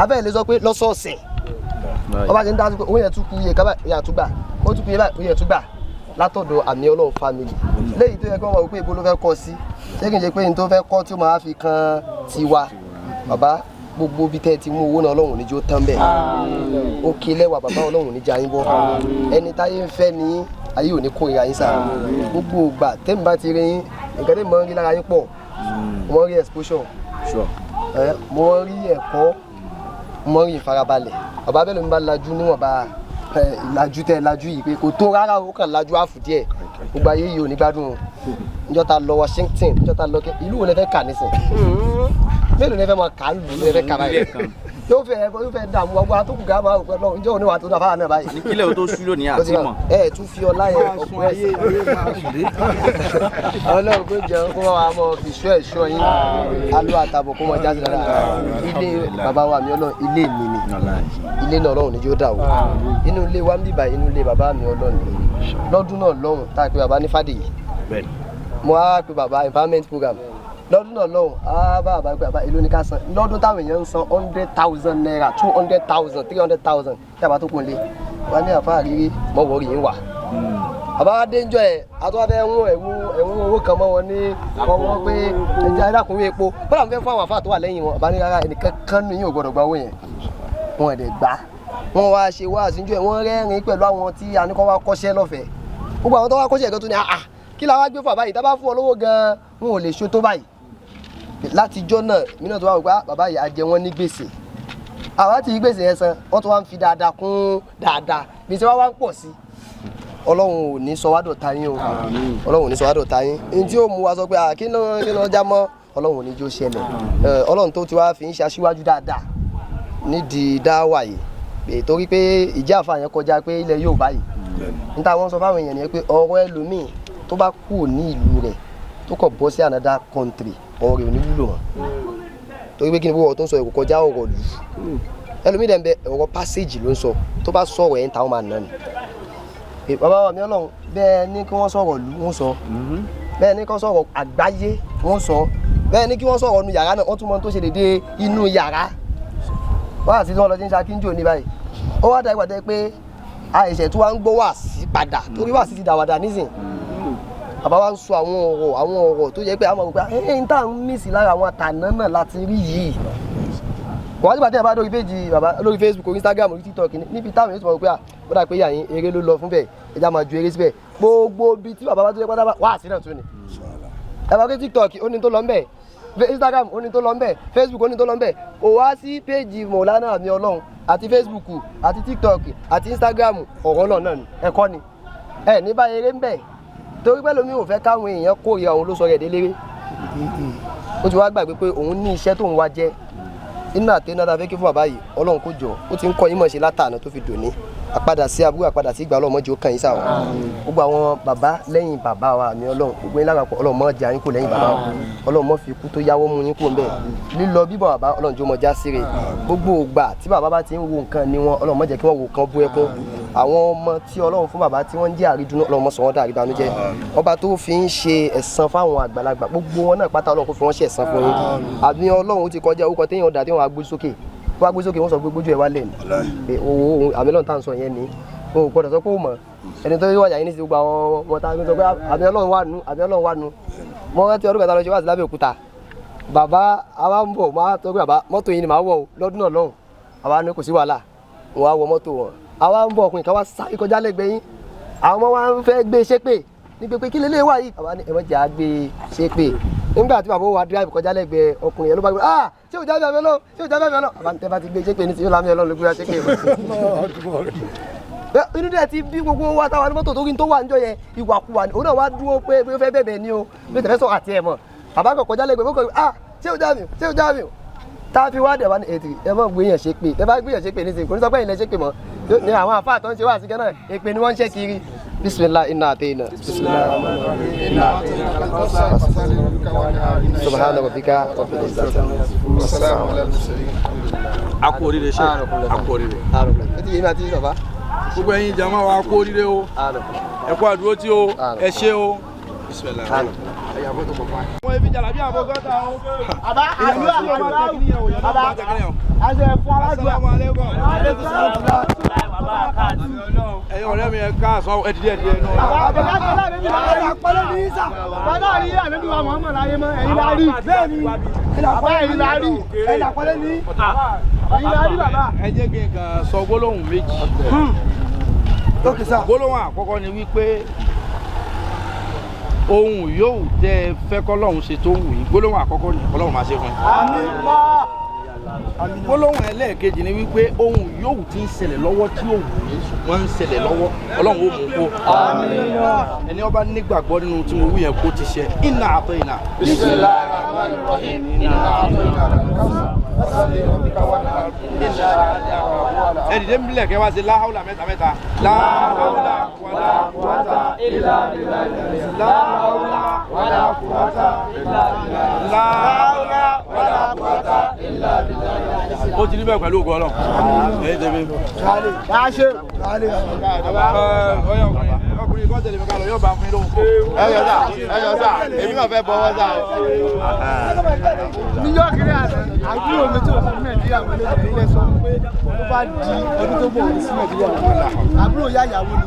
abẹ́ ilé sọ pé lọ́sọ̀ọ̀sẹ̀ ọba ṣe ń dá sí pé òun yẹn tún kú iye kábà ìyà tún gbà ó tún kú iye báyìí òun yẹn tún gbà látọ̀dọ̀ Ami-Olohun family léyìí tó yẹ kí wọ́n wọ pé ibo ló fẹ́ kọ́ sí ṣé kì í ṣe pé n tó fẹ́ kọ́ tí ó máa fi kan tiwa bàbá gbogbo bí tẹ́ ti mú owó náà Ọlọ́run níjó tán bẹ́ẹ̀ ó kí lẹ́wà bàbá Ọlọ́run níjà yín bọ́ ẹni táyé ń fẹ́ ní ayé ò ní kórìíra yín sáà gbogbo ìgbà tẹ́mi bá ti rí yín nǹkan tẹ́mi máa ń rí lára yín pọ̀ mo rí exposure mo rí ẹ̀kọ́ mo rí ìfarabalẹ̀ bàbá bẹ́ẹ̀ ló ń bá lajú níwọ̀nba ìlàjú tẹ́ lajú yìí pé kò tó rárá ó kàn lajú àfù díẹ̀ gbogbo ayé yìí ò ní gbádùn níjọ́ ta lọ Washington níjọ́ ta lọ ìlú wo lẹ fẹ́ kà nísìn mélòó lẹ fẹ́ máa kà á lù lẹ fẹ́ kà báyìí yóò fẹ́ dààmú wa gbogbo àtúkù gà máa wọ ìjọ òní wa tó dà fáwọn náà báyìí. ní kílẹ̀ o tó sú lónìí àti mọ̀. ẹ tún fi ọlá yẹn ọkùnrin ayé Ọlọ́run kò jẹun kó wàá mọ fi ṣọ́ ẹ̀ṣọ́ yín alọ́ àtàbọ̀ kó mọ jáde dáadáa ilé bàbá wa Ami-Olohun ilé mi ni ilé náà Ọlọ́run níjó dà o inú ilé wa ń bíbà inú ilé bàbá Ami-Olohun lọ́dún náà lọ́hùn tá a pe bàbá ní Fàdèyí mo á pe bàbá environment program lọ́dún náà lọ́hùn á bá bàbá ìlú ní ká san lọ́dún táwọn èèyàn ń san 100,000 naira 200,000 300,000 tí a bá tó kún lé wà ní àfáà rírí mọ́ wọ́ọ̀rì yín wà. bàbá wa dé ń jọ ẹ̀ àtúwáfẹ́ ẹ̀wọ̀n owó kan mọ́ wọn ní ọwọ́ pé ẹ̀jẹ̀ adákùnrin epo bọ́lá mi fẹ́ fún àwọn àfáà tó wà lẹ́yìn wọn bàbá ní rárá ẹnìkan kan ní yín ò gbọ́dọ̀ gba owó yẹn wọn ẹ̀dẹ̀ gbá wọn wá ṣe wá àṣìjọ ẹ̀ wọ́n rẹ́rìn pẹ̀lú àwọn tí a ní kọ́ wá kọ́ṣẹ́ lọ́fẹ̀ẹ́ gbogbo àwọn tó wá kọ́ṣẹ́ ẹ̀kan tó ní kí la wá gbé fún àbáyìí tá bá fún ọ lówó gan-an wọn ò lè ṣó tó báyìí látijọ́ náà mí náà tó wá wò pé bàbá yìí á jẹ wọ́n ní gbèsè àwa ti gbèsè yẹn san wọ́n tó wá ń fi dáadáa kún dáadáa gbèsè wa ń pọ̀ sí Ọlọ́run ò ní sọ wá dọ̀tá yín o Ọlọ́run ò ní sọ wá dọ̀tá yín ní tí ó mú wa sọ pé kí ló já mọ́ Ọlọ́run ò ní jó ṣẹlẹ̀ Ọlọ́run tó ti wá fi ń ṣe aṣíwájú dáadáa nídìí dáwà yìí torí pé ìjà àfa yẹn kọjá pé ilẹ̀ Yorùbá yìí níta wọ́n sọ fáwọn èèyàn ni pé ọ̀rọ̀ ẹlòmíì tó bá kú ní ìlú rẹ̀ tó kọ̀ bọ́ sí another country ọ̀rẹ́ ò ní wúlò wọn torí pé kí ni wọ́n tó ń sọ èkó kọjá ọ̀rọ̀ lù ẹlòmíì dẹ̀ ń bẹ ọ̀rọ̀ passage ló ń sọ tó bá sọ̀rọ̀ ẹ̀ ń ta wọn máa nà ní. bàbá wa Ami-Olohun bẹ́ẹ̀ ní kí wọ́n sọ̀rọ̀ lù wọ́n sọ bẹ́ẹ̀ ní kí wọ́n sọ̀rọ̀ àgbáyé wọ́n sọ bẹ́ẹ̀ ní kí wọ́n sọ̀rọ̀ inú yàrá náà wọ́n tún mọ tó ṣe dédé inú yàrá wọ́n àti tí wọ́n lọ sí ń ṣakínjò ní báyìí ó wá dá ìgbà tẹ́ pé àìṣẹ̀ tí wọ́n ń gbọ́ wà sí padà torí wà sí ti dàwàdà nísìn bàbá wa ń sọ àwọn ọ̀rọ̀ tó yẹ pé àwọn ọ̀gbà ẹ̀yìn tá à ń mísì lára àwọn àtàná náà láti rí yìí wọ́n ti bàtẹ́ bá lórí péjì bàbá lórí Facebook Instagram orí TikTok níbi táwọn yóò ti mọ̀ pé ó dà pé yàyín eré ló lọ fún bẹ́ẹ̀ ẹja máa ju eré síbẹ̀ gbogbo ibi tí bàbá bá tó yẹ pátá wá sí náà tó ni ẹ bá pé TikTok ó ní tó lọ ń bẹ̀ Instagram ó ní tó lọ ń bẹ̀, Facebook ó ní tó lọ ń bẹ̀, kò wá sí péèjì Maulana Ami-Olohun àti Facebook àti TikTok àti Instagram ọ̀rọ̀ náà ni ẹ̀kọ́ ni ẹ̀ ní bá eré ń bẹ̀ torí pé lómi ò fẹ́ káwọn èèyàn kórìíra òun ló sọ rẹ̀ déléré ó ti wá gbàgbé pé òun ní iṣẹ́ tóun wá jẹ́ inú àtẹná tá a fẹ́ kí fún bàbá yìí Ọlọ́run kó jọ ó ti ń kọ́ yín mọ̀ ṣe látàná tó fi dòní àpadà sí àbúrò àpadà sí ìgbà ọlọ́mọdé ó kàn yín sáwọn gbogbo àwọn bàbá lẹ́yìn bàbá wa Ami-Olohun gbogbo yín lápapọ̀ Ọlọ́run mọ́ jà yín kú lẹ́yìn bàbá wa Ọlọ́run mọ́ fi kú tó yáwó mú yín kú ńbẹ̀ lílọ bíbọ̀ bàbá Ọlọ́run jó mọ́ já síre gbogbo ògbà tí bàbá bá ti ń wo nǹkan ni wọn Ọlọ́run mọ́ jẹ́ kí wọ́n wo kan bú ẹkún àwọn ọmọ tí Ọlọ́run fún bàbá tí wọ́n ń jẹ́ àrídùnnú Ọlọ́run mọ́ sọ wọ́n dá àríbànújẹ́ ọba tó fi ń ṣe ẹ̀san fáwọn àgbàlagbà gbogbo wọn náà pátá Ọlọ́run kó fi wọ́n ṣe ẹ̀san fún yín Ami-Olohun ó ti kọjá orúkọ téèyàn dà téèyàn wá gbé sókè wọ́n sọ pé gbójú ẹ̀ wá lẹ̀ ní owó Ami-Olohun tá à ń sọ yẹn ni o gbọ́dọ̀ sọ pé ó mọ̀ ẹni tó wájà yín ní sí gbogbo àwọn ọmọ tá a sọ pé Ami-Olohun wà nù mọ rántí ọdún kẹta lọ ṣe wá sí lábẹ́ òkúta bàbá àwa ń bọ̀ máa tọ́ pé bàbá mọ́tò yìí ni màá wọ̀ lọ́dún náà lọ́hùn àwa ní kò sí wàhálà wọn á wọ mọ́tò wọn àwa ń bọ̀ ọkùnrin kan wá sáré kọjá lẹ́gbẹ̀ẹ́ yín àwọn ọmọ wa ń fẹ́ gbé ṣépè ní pé kí lélẹ́yìn wà yìí àwa ní ẹ̀wọ̀n jà á gbé ṣépè nígbà tí bàbá wa drive kọjá lẹ́gbẹ̀ẹ́ ọkùnrin yẹn ló bá gbé ṣé o jáde Ami-Olohun ṣé o jáde Ami-Olohun àbá ní tẹ́ bá ti gbé ṣépè ní ti yóò Ami-Olohun ló gbé ṣépè inú dẹ̀ ti bí gbogbo wa táwa ní mọ́tò tó kí n tó wà níjọ́ yẹn ìwàkuwà ni òun náà wá dúró pé ó fẹ́ bẹ̀bẹ̀ ni o bí tẹ̀fẹ́ sọ àti ẹ̀ mọ̀ bàbá kan kọjá lẹ́gbẹ̀ẹ́ mọ́kàn ṣé o Jamiu tá a fi wá dẹ̀ wá ní ètò ẹ mọ̀ gbéyàn ṣe pé ẹ bá gbéyàn ṣe pé ní sèkò ní sọ pé ilẹ̀ ṣe pé mọ́ ní àwọn àfáà tó ń ṣe wá sí gánà èpè ni wọ́n ń ṣe kiri bisimilah inna atayna subhana rabbika rabbil izzati a kú oríire ṣe a kú oríire. gbogbo ẹ̀yin jama wa kú oríire o ẹ kú àdúró tí o ẹ ṣe o bisimilah. wọ́n ebi jalabi àbọ̀gọ́ta o. àbá àdúrà àbá àṣẹ fún aládùúgbò. ẹ̀yin ọ̀rẹ́ mi ẹ ká àṣọ ẹ dìde ẹ dìde náà. àbẹ̀ká tó láàrin mi láyé àpọ́lẹ́ ní ìsà bàbá rí àbẹ̀bí wa Muhammad láyé mọ́ ẹ̀yin la rí bẹ́ẹ̀ ni ẹ̀yin la rí ẹ̀yin àpọ́lẹ́ ní ẹ̀yin la rí bàbá. ẹ jẹ́ kí n kàn sọ gbólóhùn méjì. gbólóhùn àkọ́kọ́ ni wípé ohun yóò tẹ́ fẹ́ kọ́lọ́hún ṣe tó wù yín gbólóhùn àkọ́kọ́ ni Ọlọ́run máa ṣe fún yín. gbólóhùn ẹlẹ́ẹ̀kejì ni wípé ohun yóò ti ń ṣẹlẹ̀ lọ́wọ́ tí ó wù yín wọ́n ń ṣẹlẹ̀ lọ́wọ́ Ọlọ́run ó mú kó. ẹni ọba nígbàgbọ́ nínú tí mo wí yẹn kó ti ṣe inna atayna. ẹ dìde ń bilẹ̀ kẹ́ wá sí láhàúlà mẹ́ta mẹ́ta láhàúlà wàlá quwwata illa billah láhàúlà wàlá quwwata illa billah láhàúlà wàlá quwwata illa billah. ó ti ní bẹ́ẹ̀ pẹ̀lú ògùn Ọlọ́run. ẹ̀yin tẹ̀mí. ọkùnrin kan tẹ̀lé mi ká lọ yóò bá fún yín lóhùn kó. ẹ yọ sá èmi náà fẹ́ bọ́wọ́ sá. New York rí àná àbúrò mi tó fún Nàìjíríà wọlé ìdílé sọ pé ó bá di ọdún tó bọ̀ wọlé sí Nàìjíríà wọlé àbúrò yá ìyàwó ni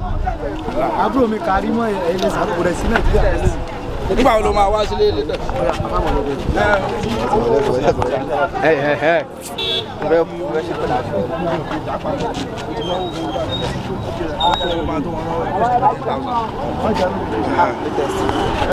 àbúrò mi kàrí mọ́ ẹ̀yẹ sàbò rẹ̀ sí Nàìjíríà wọlé. nígbà wo ló máa wá sílé ilé náà.